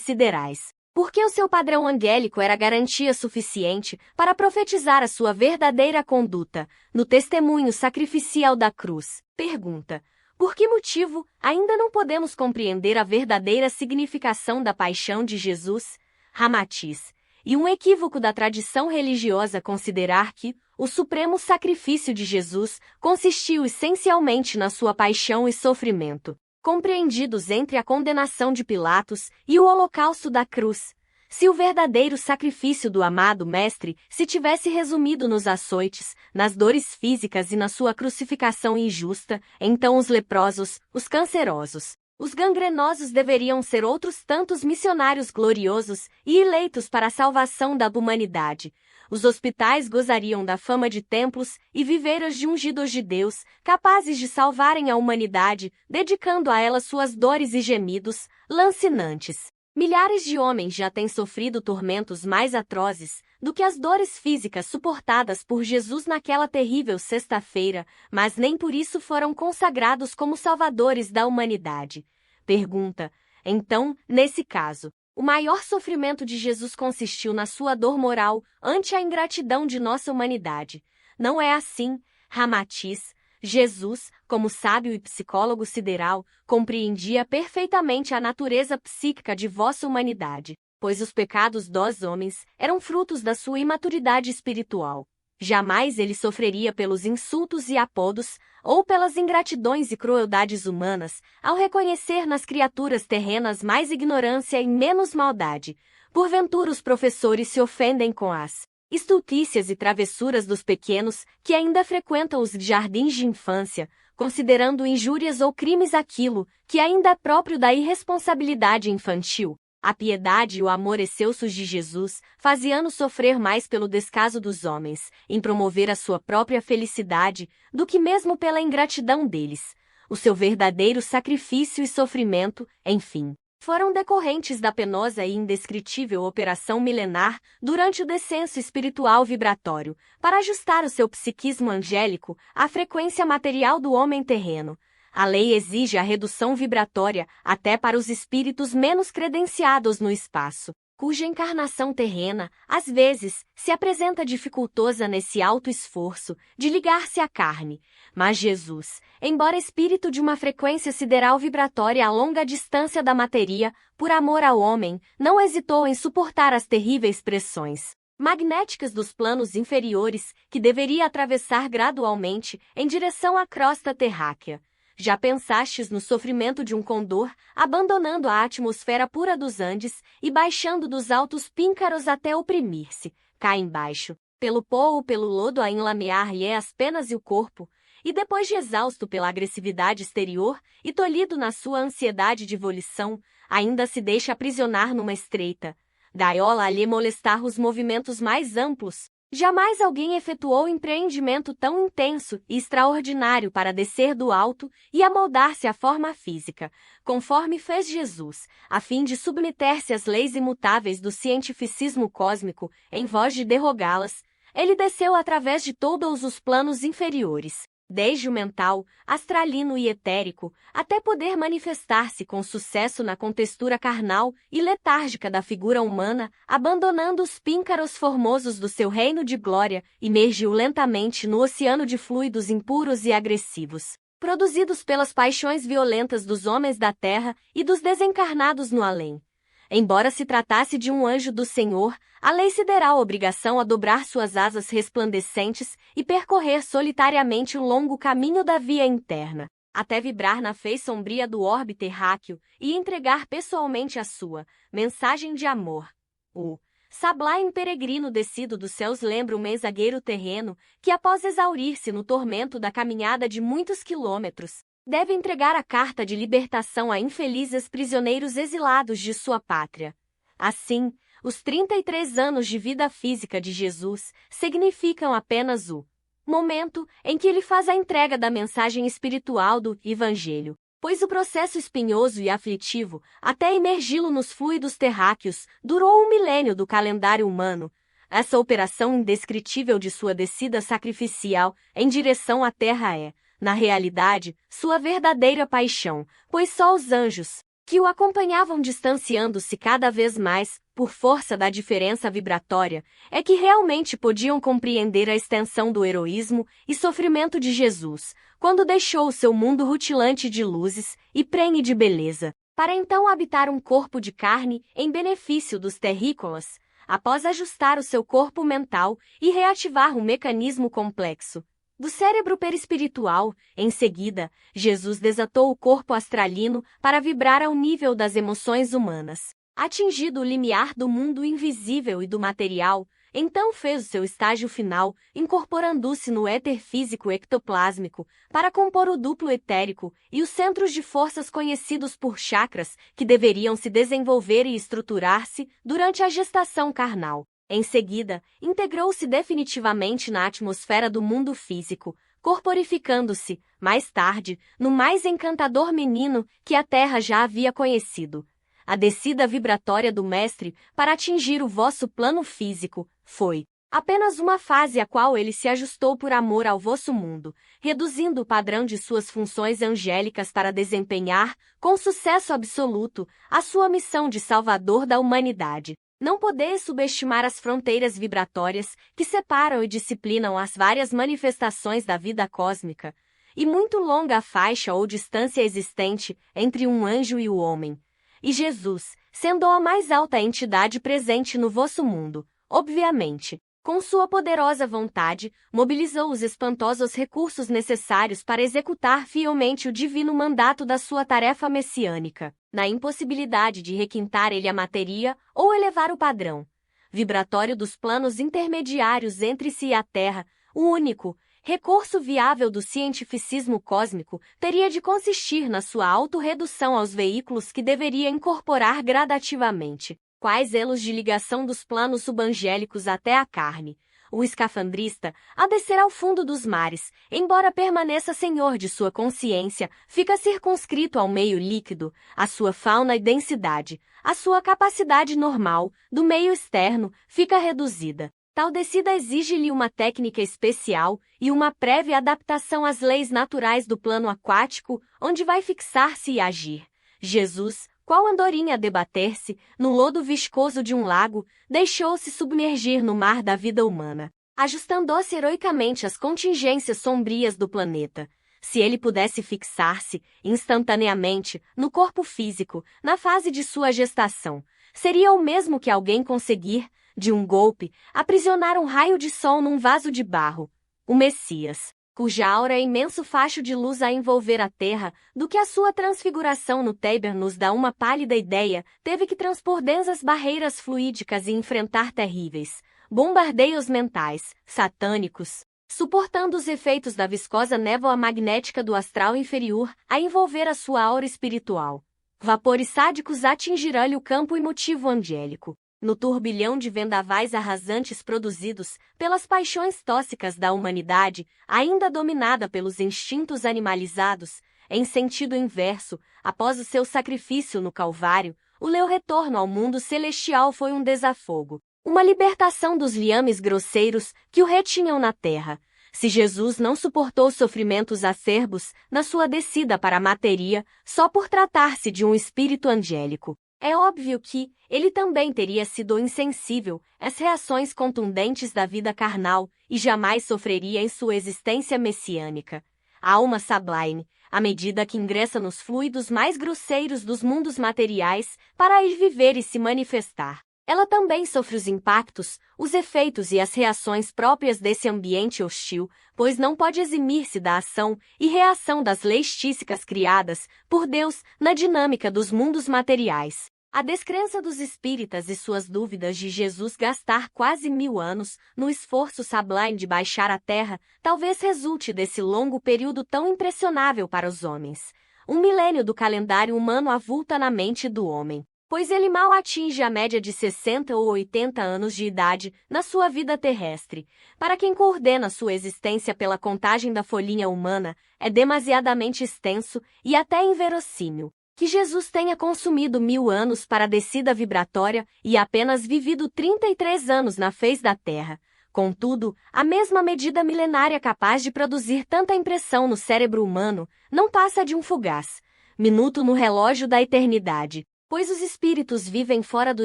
siderais, porque o seu padrão angélico era garantia suficiente para profetizar a sua verdadeira conduta, no testemunho sacrificial da cruz. Pergunta: por que motivo ainda não podemos compreender a verdadeira significação da paixão de Jesus? Ramatiz. E um equívoco da tradição religiosa considerar que o supremo sacrifício de Jesus consistiu essencialmente na sua paixão e sofrimento, compreendidos entre a condenação de Pilatos e o holocausto da cruz. Se o verdadeiro sacrifício do amado Mestre se tivesse resumido nos açoites, nas dores físicas e na sua crucificação injusta, então os leprosos, os cancerosos, os gangrenosos deveriam ser outros tantos missionários gloriosos e eleitos para a salvação da humanidade. Os hospitais gozariam da fama de templos e viveiras de ungidos de Deus, capazes de salvarem a humanidade, dedicando a ela suas dores e gemidos, lancinantes. Milhares de homens já têm sofrido tormentos mais atrozes do que as dores físicas suportadas por Jesus naquela terrível sexta-feira, mas nem por isso foram consagrados como salvadores da humanidade. Pergunta: então, nesse caso, o maior sofrimento de Jesus consistiu na sua dor moral ante a ingratidão de nossa humanidade. Não é assim, Ramatiz. Jesus, como sábio e psicólogo sideral, compreendia perfeitamente a natureza psíquica de vossa humanidade, pois os pecados dos homens eram frutos da sua imaturidade espiritual. Jamais ele sofreria pelos insultos e apodos, ou pelas ingratidões e crueldades humanas, ao reconhecer nas criaturas terrenas mais ignorância e menos maldade. Porventura os professores se ofendem com as estultícias e travessuras dos pequenos que ainda frequentam os jardins de infância, considerando injúrias ou crimes aquilo que ainda é próprio da irresponsabilidade infantil. A piedade e o amor excessos de Jesus faziam-no sofrer mais pelo descaso dos homens, em promover a sua própria felicidade, do que mesmo pela ingratidão deles. O seu verdadeiro sacrifício e sofrimento, enfim, foram decorrentes da penosa e indescritível operação milenar durante o descenso espiritual vibratório, para ajustar o seu psiquismo angélico à frequência material do homem terreno. A lei exige a redução vibratória até para os espíritos menos credenciados no espaço, cuja encarnação terrena, às vezes, se apresenta dificultosa nesse alto esforço de ligar-se à carne. Mas Jesus, embora espírito de uma frequência sideral vibratória a longa distância da matéria, por amor ao homem, não hesitou em suportar as terríveis pressões magnéticas dos planos inferiores que deveria atravessar gradualmente em direção à crosta terráquea. Já pensastes no sofrimento de um condor, abandonando a atmosfera pura dos Andes e baixando dos altos píncaros até oprimir-se, cá embaixo, pelo pó ou pelo lodo a enlamear-lhe as penas e o corpo, e depois de exausto pela agressividade exterior e tolhido na sua ansiedade de volição, ainda se deixa aprisionar numa estreita gaiola a lhe molestar os movimentos mais amplos. Jamais alguém efetuou empreendimento tão intenso e extraordinário para descer do alto e amoldar-se à forma física, conforme fez Jesus, a fim de submeter-se às leis imutáveis do cientificismo cósmico, em vez de derrogá-las. Ele desceu através de todos os planos inferiores, desde o mental, astralino e etérico, até poder manifestar-se com sucesso na contextura carnal e letárgica da figura humana, abandonando os píncaros formosos do seu reino de glória, imergiu lentamente no oceano de fluidos impuros e agressivos, produzidos pelas paixões violentas dos homens da terra e dos desencarnados no além. Embora se tratasse de um anjo do Senhor, a lei sideral obrigação a dobrar suas asas resplandecentes e percorrer solitariamente o longo caminho da via interna, até vibrar na fez sombria do orbe terráqueo e entregar pessoalmente a sua mensagem de amor. O Sublime peregrino descido dos céus lembra o mensageiro terreno que, após exaurir-se no tormento da caminhada de muitos quilômetros, deve entregar a carta de libertação a infelizes prisioneiros exilados de sua pátria. Assim, os 33 anos de vida física de Jesus significam apenas o momento em que ele faz a entrega da mensagem espiritual do Evangelho, pois o processo espinhoso e aflitivo, até imergi-lo nos fluidos terráqueos, durou 1 milênio do calendário humano. Essa operação indescritível de sua descida sacrificial em direção à terra é, na realidade, sua verdadeira paixão, pois só os anjos, que o acompanhavam distanciando-se cada vez mais, por força da diferença vibratória, é que realmente podiam compreender a extensão do heroísmo e sofrimento de Jesus, quando deixou o seu mundo rutilante de luzes e prenhe de beleza, para então habitar um corpo de carne em benefício dos terrícolas, após ajustar o seu corpo mental e reativar um mecanismo complexo do cérebro perispiritual. Em seguida, Jesus desatou o corpo astralino para vibrar ao nível das emoções humanas. Atingido o limiar do mundo invisível e do material, então fez o seu estágio final, incorporando-se no éter físico ectoplásmico, para compor o duplo etérico e os centros de forças conhecidos por chakras, que deveriam se desenvolver e estruturar-se durante a gestação carnal. Em seguida, integrou-se definitivamente na atmosfera do mundo físico, corporificando-se, mais tarde, no mais encantador menino que a Terra já havia conhecido. A descida vibratória do Mestre para atingir o vosso plano físico foi apenas uma fase a qual ele se ajustou por amor ao vosso mundo, reduzindo o padrão de suas funções angélicas para desempenhar, com sucesso absoluto, a sua missão de salvador da humanidade. Não podeis subestimar as fronteiras vibratórias que separam e disciplinam as várias manifestações da vida cósmica, e muito longa a faixa ou distância existente entre um anjo e o homem. E Jesus, sendo a mais alta entidade presente no vosso mundo, obviamente, Com sua poderosa vontade, mobilizou os espantosos recursos necessários para executar fielmente o divino mandato da sua tarefa messiânica, na impossibilidade de requintar ele a matéria ou elevar o padrão vibratório dos planos intermediários entre si e a Terra. O único recurso viável do cientificismo cósmico teria de consistir na sua autorredução aos veículos que deveria incorporar gradativamente. Quais elos de ligação dos planos subangélicos até a carne? O escafandrista, a descer ao fundo dos mares, embora permaneça senhor de sua consciência, fica circunscrito ao meio líquido, à sua fauna e densidade. A sua capacidade normal, do meio externo, fica reduzida. Tal descida exige-lhe uma técnica especial e uma prévia adaptação às leis naturais do plano aquático, onde vai fixar-se e agir. Jesus, qual andorinha a debater-se, no lodo viscoso de um lago, deixou-se submergir no mar da vida humana, ajustando-se heroicamente às contingências sombrias do planeta. Se ele pudesse fixar-se, instantaneamente, no corpo físico, na fase de sua gestação, seria o mesmo que alguém conseguir, de um golpe, aprisionar um raio de sol num vaso de barro. O Messias, cuja aura é imenso facho de luz a envolver a terra, do que a sua transfiguração no Téber nos dá uma pálida ideia, teve que transpor densas barreiras fluídicas e enfrentar terríveis bombardeios mentais, satânicos, suportando os efeitos da viscosa névoa magnética do astral inferior a envolver a sua aura espiritual. Vapores sádicos atingirão-lhe o campo emotivo angélico. No turbilhão de vendavais arrasantes produzidos pelas paixões tóxicas da humanidade, ainda dominada pelos instintos animalizados, em sentido inverso, após o seu sacrifício no Calvário, o seu retorno ao mundo celestial foi um desafogo, uma libertação dos liames grosseiros que o retinham na terra. Se Jesus não suportou sofrimentos acerbos na sua descida para a matéria, só por tratar-se de um espírito angélico, é óbvio que ele também teria sido insensível às reações contundentes da vida carnal e jamais sofreria em sua existência messiânica. A alma sublime, à medida que ingressa nos fluidos mais grosseiros dos mundos materiais para ir viver e se manifestar, ela também sofre os impactos, os efeitos e as reações próprias desse ambiente hostil, pois não pode eximir-se da ação e reação das leis tísicas criadas por Deus na dinâmica dos mundos materiais. A descrença dos espíritas e suas dúvidas de Jesus gastar quase 1000 anos no esforço sublime de baixar a terra talvez resulte desse longo período tão impressionável para os homens. Um milênio do calendário humano avulta na mente do homem, pois ele mal atinge a média de 60 ou 80 anos de idade na sua vida terrestre. Para quem coordena sua existência pela contagem da folhinha humana, é demasiadamente extenso e até inverossímil que Jesus tenha consumido 1000 anos para a descida vibratória e apenas vivido 33 anos na face da Terra. Contudo, a mesma medida milenária capaz de produzir tanta impressão no cérebro humano não passa de um fugaz minuto no relógio da eternidade, pois os espíritos vivem fora do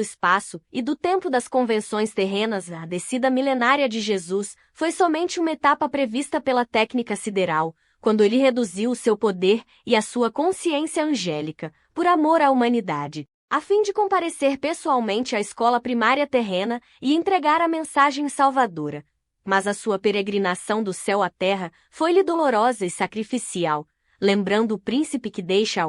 espaço e do tempo das convenções terrenas. A descida milenária de Jesus foi somente uma etapa prevista pela técnica sideral, quando ele reduziu o seu poder e a sua consciência angélica, por amor à humanidade, a fim de comparecer pessoalmente à escola primária terrena e entregar a mensagem salvadora. Mas a sua peregrinação do céu à terra foi-lhe dolorosa e sacrificial, lembrando o príncipe que deixa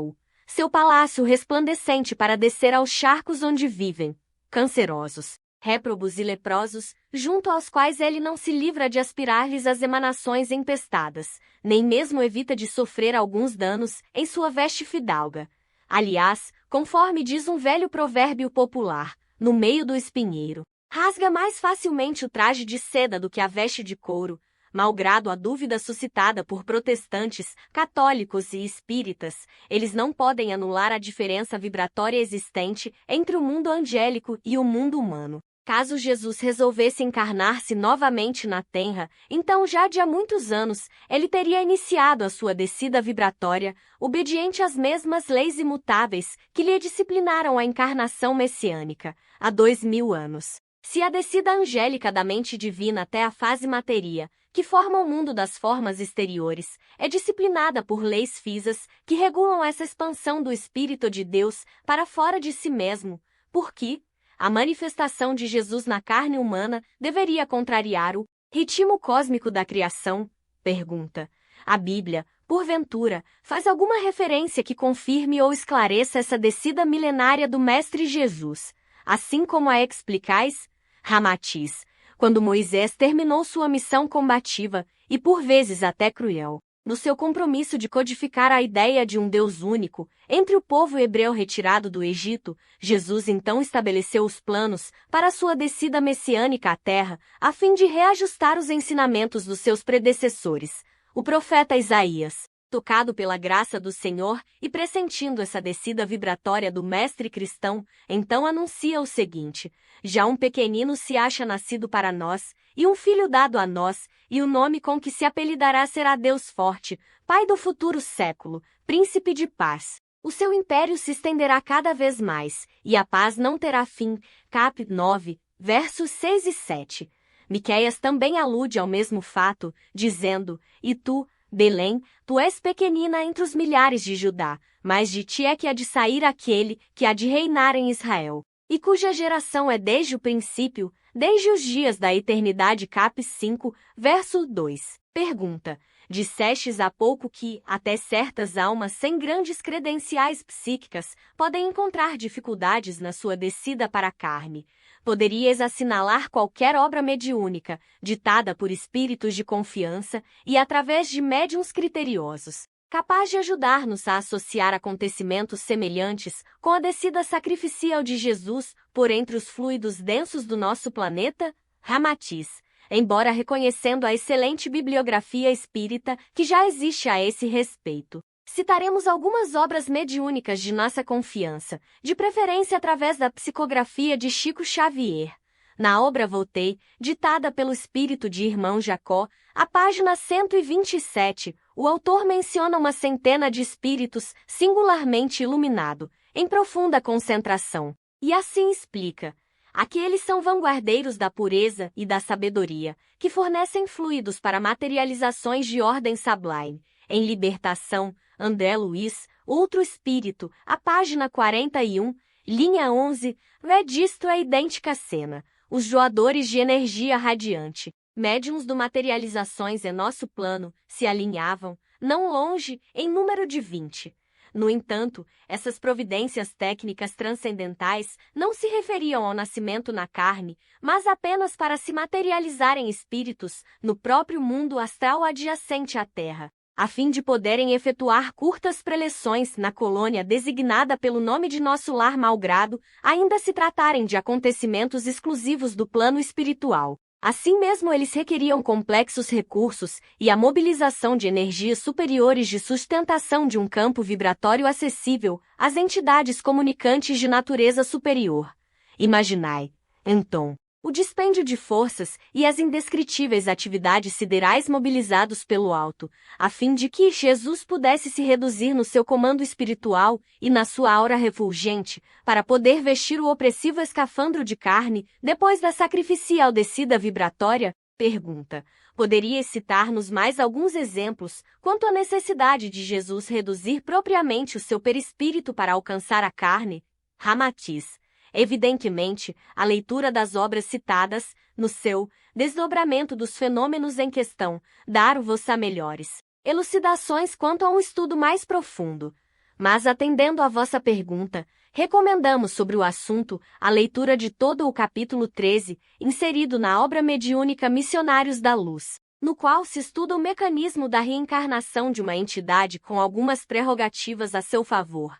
seu palácio resplandecente para descer aos charcos onde vivem cancerosos, réprobos e leprosos, junto aos quais ele não se livra de aspirar-lhes as emanações empestadas, nem mesmo evita de sofrer alguns danos em sua veste fidalga. Aliás, conforme diz um velho provérbio popular, no meio do espinheiro, rasga mais facilmente o traje de seda do que a veste de couro, malgrado a dúvida suscitada por protestantes, católicos e espíritas. Eles não podem anular a diferença vibratória existente entre o mundo angélico e o mundo humano. Caso Jesus resolvesse encarnar-se novamente na Terra, então já de há muitos anos, ele teria iniciado a sua descida vibratória, obediente às mesmas leis imutáveis que lhe disciplinaram a encarnação messiânica, há 2000 anos. Se a descida angélica da mente divina até a fase matéria, que forma o mundo das formas exteriores, é disciplinada por leis físicas que regulam essa expansão do Espírito de Deus para fora de si mesmo, porque, a manifestação de Jesus na carne humana deveria contrariar o ritmo cósmico da criação? Pergunta. A Bíblia, porventura, faz alguma referência que confirme ou esclareça essa descida milenária do Mestre Jesus, assim como a explicais? Ramatiz. Quando Moisés terminou sua missão combativa, e por vezes até cruel, no seu compromisso de codificar a ideia de um Deus único, entre o povo hebreu retirado do Egito, Jesus então estabeleceu os planos para sua descida messiânica à terra, a fim de reajustar os ensinamentos dos seus predecessores. O profeta Isaías, tocado pela graça do Senhor e pressentindo essa descida vibratória do mestre cristão, então anuncia o seguinte: já um pequenino se acha nascido para nós, e um filho dado a nós, e o nome com que se apelidará será Deus Forte, Pai do futuro século, Príncipe de Paz. O seu império se estenderá cada vez mais, e a paz não terá fim. Cap. 9, versos 6 e 7. Miqueias também alude ao mesmo fato, dizendo: E tu, Belém, tu és pequenina entre os milhares de Judá, mas de ti é que há de sair aquele que há de reinar em Israel, e cuja geração é desde o princípio, desde os dias da eternidade. Cap. 5, verso 2. Pergunta. Dissestes há pouco que, até certas almas sem grandes credenciais psíquicas, podem encontrar dificuldades na sua descida para a carne. Poderias assinalar qualquer obra mediúnica, ditada por espíritos de confiança e através de médiuns criteriosos, capaz de ajudar-nos a associar acontecimentos semelhantes com a descida sacrificial de Jesus por entre os fluidos densos do nosso planeta? Ramatiz. Embora reconhecendo a excelente bibliografia espírita que já existe a esse respeito, citaremos algumas obras mediúnicas de nossa confiança, de preferência através da psicografia de Chico Xavier. Na obra Voltei, ditada pelo espírito de Irmão Jacó, a página 127, o autor menciona uma centena de espíritos singularmente iluminado, em profunda concentração. E assim explica: aqueles são vanguardeiros da pureza e da sabedoria, que fornecem fluidos para materializações de ordem sublime. Em Libertação, André Luiz, outro espírito, a página 41, linha 11, registro a idêntica cena. Os joadores de energia radiante, médiuns do Materializações em Nosso Plano, se alinhavam, não longe, em número de 20. No entanto, essas providências técnicas transcendentais não se referiam ao nascimento na carne, mas apenas para se materializarem espíritos no próprio mundo astral adjacente à Terra, a fim de poderem efetuar curtas preleções na colônia designada pelo nome de nosso lar, malgrado ainda se tratarem de acontecimentos exclusivos do plano espiritual. Assim mesmo, eles requeriam complexos recursos e a mobilização de energias superiores de sustentação de um campo vibratório acessível às entidades comunicantes de natureza superior. Imaginai, então, o dispêndio de forças e as indescritíveis atividades siderais mobilizados pelo alto, a fim de que Jesus pudesse se reduzir no seu comando espiritual e na sua aura refulgente, para poder vestir o opressivo escafandro de carne depois da sacrificial descida vibratória? Pergunta. Poderias citar-nos mais alguns exemplos quanto à necessidade de Jesus reduzir propriamente o seu perispírito para alcançar a carne? Ramatiz. Evidentemente, a leitura das obras citadas, no seu desdobramento dos fenômenos em questão, dar-vos-á melhores elucidações quanto a um estudo mais profundo. Mas, atendendo à vossa pergunta, recomendamos sobre o assunto a leitura de todo o capítulo 13, inserido na obra mediúnica Missionários da Luz, no qual se estuda o mecanismo da reencarnação de uma entidade com algumas prerrogativas a seu favor.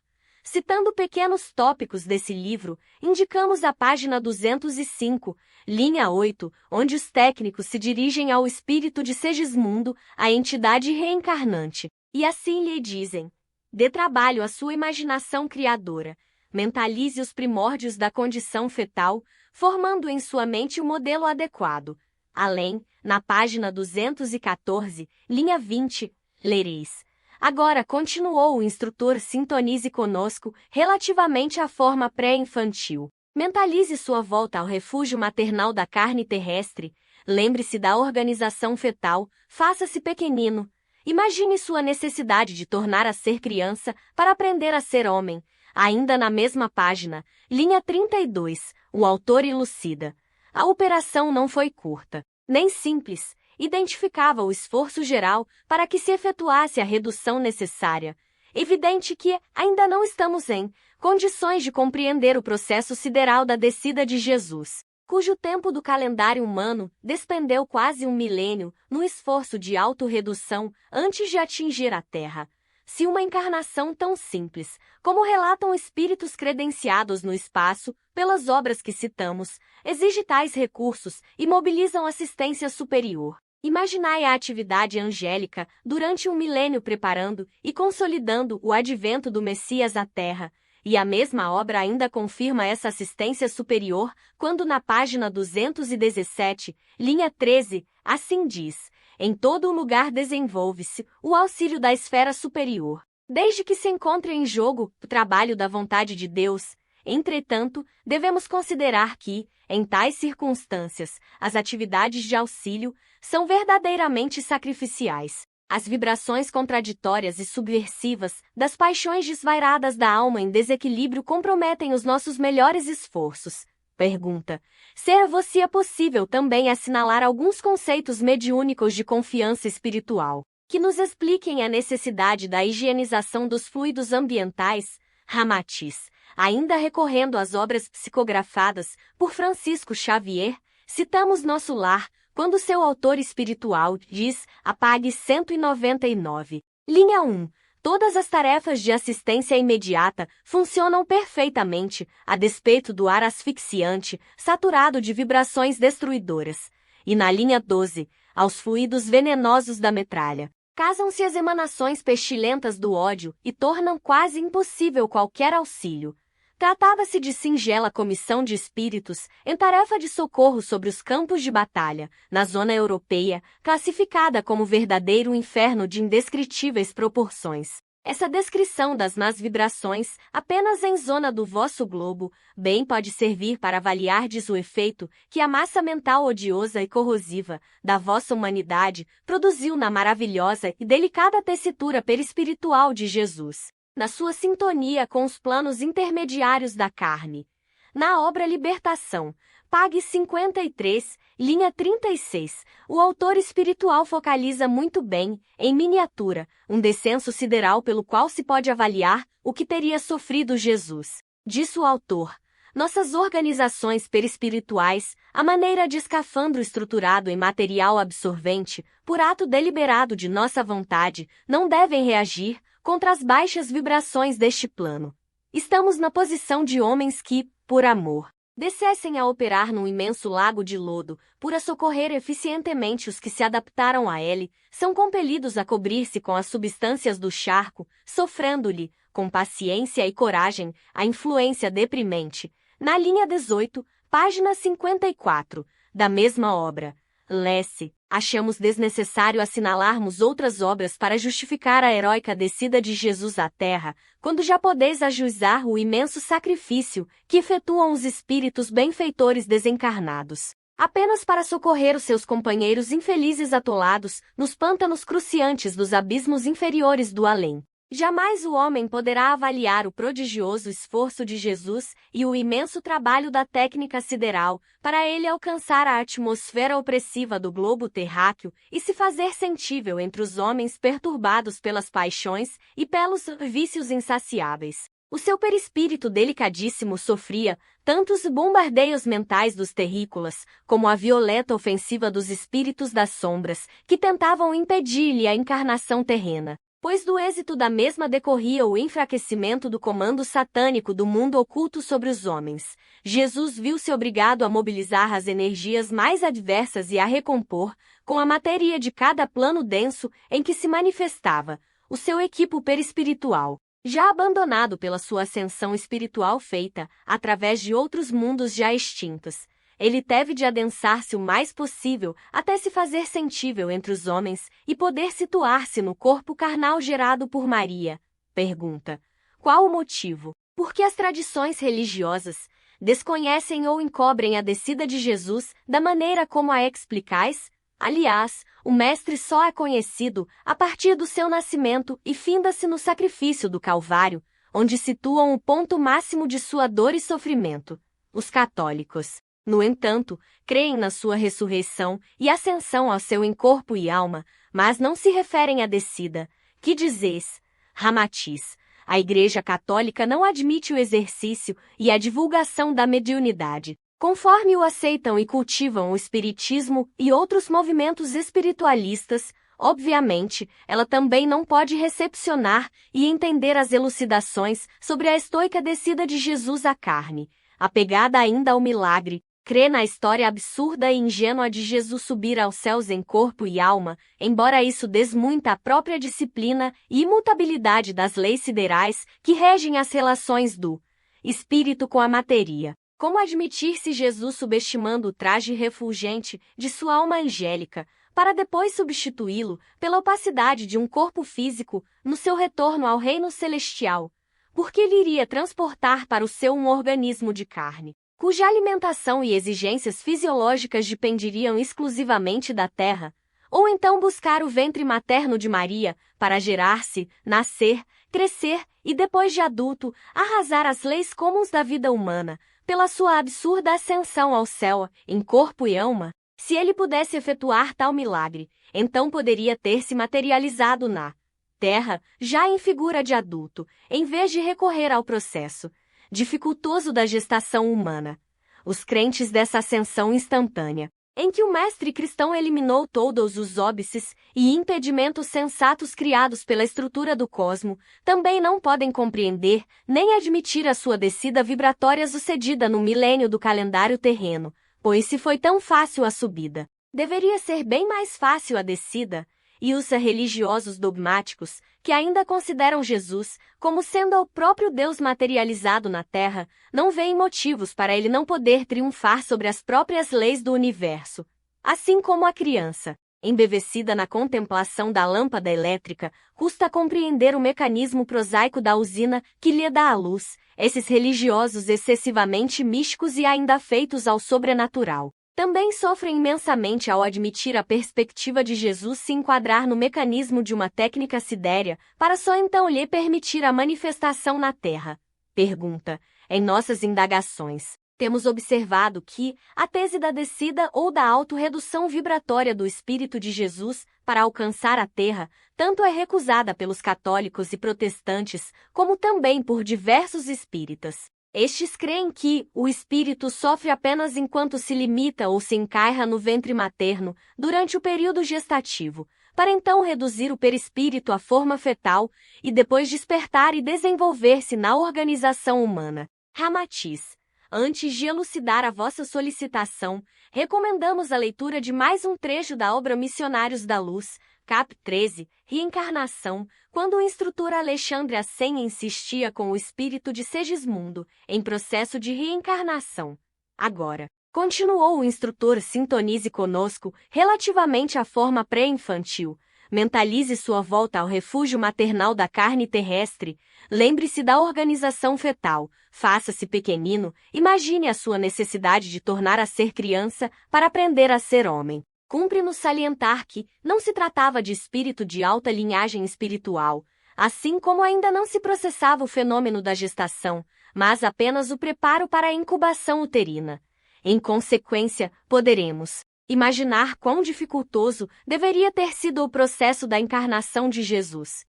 Citando pequenos tópicos desse livro, indicamos a página 205, linha 8, onde os técnicos se dirigem ao espírito de Segismundo, a entidade reencarnante, e assim lhe dizem: dê trabalho à sua imaginação criadora, mentalize os primórdios da condição fetal, formando em sua mente o modelo adequado. Além, na página 214, linha 20, lereis: agora, continuou o instrutor, sintonize conosco relativamente à forma pré-infantil. Mentalize sua volta ao refúgio maternal da carne terrestre. Lembre-se da organização fetal, faça-se pequenino. Imagine sua necessidade de tornar a ser criança para aprender a ser homem. Ainda na mesma página, linha 32, O autor elucida. A operação não foi curta, nem simples, identificava o esforço geral para que se efetuasse a redução necessária. Evidente que ainda não estamos em condições de compreender o processo sideral da descida de Jesus, cujo tempo do calendário humano despendeu quase um milênio no esforço de autorredução antes de atingir a Terra. Se uma encarnação tão simples, como relatam espíritos credenciados no espaço pelas obras que citamos, exige tais recursos e mobilizam assistência superior, imaginai a atividade angélica durante um milênio preparando e consolidando o advento do Messias à Terra, e a mesma obra ainda confirma essa assistência superior quando na página 217, linha 13, assim diz: em todo o lugar desenvolve-se o auxílio da esfera superior, desde que se encontre em jogo o trabalho da vontade de Deus. Entretanto, devemos considerar que, em tais circunstâncias, as atividades de auxílio são verdadeiramente sacrificiais. As vibrações contraditórias e subversivas das paixões desvairadas da alma em desequilíbrio comprometem os nossos melhores esforços. Pergunta: ser-vos-ia possível também assinalar alguns conceitos mediúnicos de confiança espiritual, que nos expliquem a necessidade da higienização dos fluidos ambientais? Ramatiz, ainda recorrendo às obras psicografadas por Francisco Xavier, citamos Nosso Lar, quando seu autor espiritual diz, apague 199. Linha 1. Todas as tarefas de assistência imediata funcionam perfeitamente, a despeito do ar asfixiante, saturado de vibrações destruidoras. E na linha 12, aos fluidos venenosos da metralha, casam-se as emanações pestilentas do ódio e tornam quase impossível qualquer auxílio. Tratava-se de singela comissão de espíritos em tarefa de socorro sobre os campos de batalha, na zona europeia, classificada como verdadeiro inferno de indescritíveis proporções. Essa descrição das más vibrações, apenas em zona do vosso globo, bem pode servir para avaliardes o efeito que a massa mental odiosa e corrosiva da vossa humanidade produziu na maravilhosa e delicada tessitura perispiritual de Jesus, na sua sintonia com os planos intermediários da carne. Na obra Libertação, pague 53, linha 36, o autor espiritual focaliza muito bem, em miniatura, um descenso sideral pelo qual se pode avaliar o que teria sofrido Jesus. Diz o autor: nossas organizações perispirituais, à maneira de escafandro estruturado em material absorvente, por ato deliberado de nossa vontade, não devem reagir contra as baixas vibrações deste plano. Estamos na posição de homens que, por amor, descessem a operar num imenso lago de lodo, por a socorrer eficientemente os que se adaptaram a ele, são compelidos a cobrir-se com as substâncias do charco, sofrendo-lhe, com paciência e coragem, a influência deprimente. Na linha 18, página 54, da mesma obra, lê-se: achamos desnecessário assinalarmos outras obras para justificar a heróica descida de Jesus à terra, quando já podeis ajuizar o imenso sacrifício que efetuam os espíritos benfeitores desencarnados, apenas para socorrer os seus companheiros infelizes atolados nos pântanos cruciantes dos abismos inferiores do além. Jamais o homem poderá avaliar o prodigioso esforço de Jesus e o imenso trabalho da técnica sideral para ele alcançar a atmosfera opressiva do globo terráqueo e se fazer sentível entre os homens perturbados pelas paixões e pelos vícios insaciáveis. O seu perispírito delicadíssimo sofria tanto os bombardeios mentais dos terrícolas, como a violenta ofensiva dos espíritos das sombras, que tentavam impedir-lhe a encarnação terrena. Pois do êxito da mesma decorria o enfraquecimento do comando satânico do mundo oculto sobre os homens. Jesus viu-se obrigado a mobilizar as energias mais adversas e a recompor, com a matéria de cada plano denso em que se manifestava, o seu equipo perispiritual, já abandonado pela sua ascensão espiritual feita, através de outros mundos já extintos. Ele teve de adensar-se o mais possível até se fazer sentível entre os homens e poder situar-se no corpo carnal gerado por Maria. Pergunta: qual o motivo? Porque as tradições religiosas desconhecem ou encobrem a descida de Jesus da maneira como a explicais? Aliás, o Mestre só é conhecido a partir do seu nascimento e finda-se no sacrifício do Calvário, onde situam o ponto máximo de sua dor e sofrimento. Os católicos, no entanto, creem na sua ressurreição e ascensão ao céu em corpo e alma, mas não se referem à descida. Que dizes? Ramatiz. A Igreja Católica não admite o exercício e a divulgação da mediunidade, conforme o aceitam e cultivam o espiritismo e outros movimentos espiritualistas. Obviamente, ela também não pode recepcionar e entender as elucidações sobre a estoica descida de Jesus à carne, apegada ainda ao milagre. Crê na história absurda e ingênua de Jesus subir aos céus em corpo e alma, embora isso desmuita a própria disciplina e imutabilidade das leis siderais que regem as relações do espírito com a matéria. Como admitir-se Jesus subestimando o traje refulgente de sua alma angélica, para depois substituí-lo pela opacidade de um corpo físico no seu retorno ao reino celestial? Porque ele iria transportar para o seu um organismo de carne, cuja alimentação e exigências fisiológicas dependeriam exclusivamente da terra, ou então buscar o ventre materno de Maria para gerar-se, nascer, crescer e depois de adulto, arrasar as leis comuns da vida humana, pela sua absurda ascensão ao céu, em corpo e alma? Se ele pudesse efetuar tal milagre, então poderia ter se materializado na terra, já em figura de adulto, em vez de recorrer ao processo dificultoso da gestação humana. Os crentes dessa ascensão instantânea, em que o mestre cristão eliminou todos os óbices e impedimentos sensatos criados pela estrutura do cosmo, também não podem compreender nem admitir a sua descida vibratória sucedida no milênio do calendário terreno, pois se foi tão fácil a subida, deveria ser bem mais fácil a descida. E os religiosos dogmáticos, que ainda consideram Jesus como sendo o próprio Deus materializado na Terra, não veem motivos para ele não poder triunfar sobre as próprias leis do universo. Assim como a criança, embevecida na contemplação da lâmpada elétrica, custa compreender o mecanismo prosaico da usina que lhe dá a luz. Esses religiosos excessivamente místicos e ainda afeitos ao sobrenatural também sofrem imensamente ao admitir a perspectiva de Jesus se enquadrar no mecanismo de uma técnica sidérea, para só então lhe permitir a manifestação na Terra. Pergunta: em nossas indagações, temos observado que a tese da descida ou da autorredução vibratória do Espírito de Jesus para alcançar a Terra tanto é recusada pelos católicos e protestantes, como também por diversos espíritas. Estes creem que o espírito sofre apenas enquanto se limita ou se encarra no ventre materno durante o período gestativo, para então reduzir o perispírito à forma fetal e depois despertar e desenvolver-se na organização humana. Ramatiz. Antes de elucidar a vossa solicitação, recomendamos a leitura de mais um trecho da obra Missionários da Luz, cap. 13, Reencarnação, quando o instrutor Alexandre Asen insistia com o espírito de Segismundo, em processo de reencarnação. Agora, continuou o instrutor, sintonize conosco relativamente à forma pré-infantil. Mentalize sua volta ao refúgio maternal da carne terrestre. Lembre-se da organização fetal. Faça-se pequenino. Imagine a sua necessidade de tornar a ser criança para aprender a ser homem. Cumpre-nos salientar que não se tratava de espírito de alta linhagem espiritual, assim como ainda não se processava o fenômeno da gestação, mas apenas o preparo para a incubação uterina. Em consequência, poderemos imaginar quão dificultoso deveria ter sido o processo da encarnação de Jesus.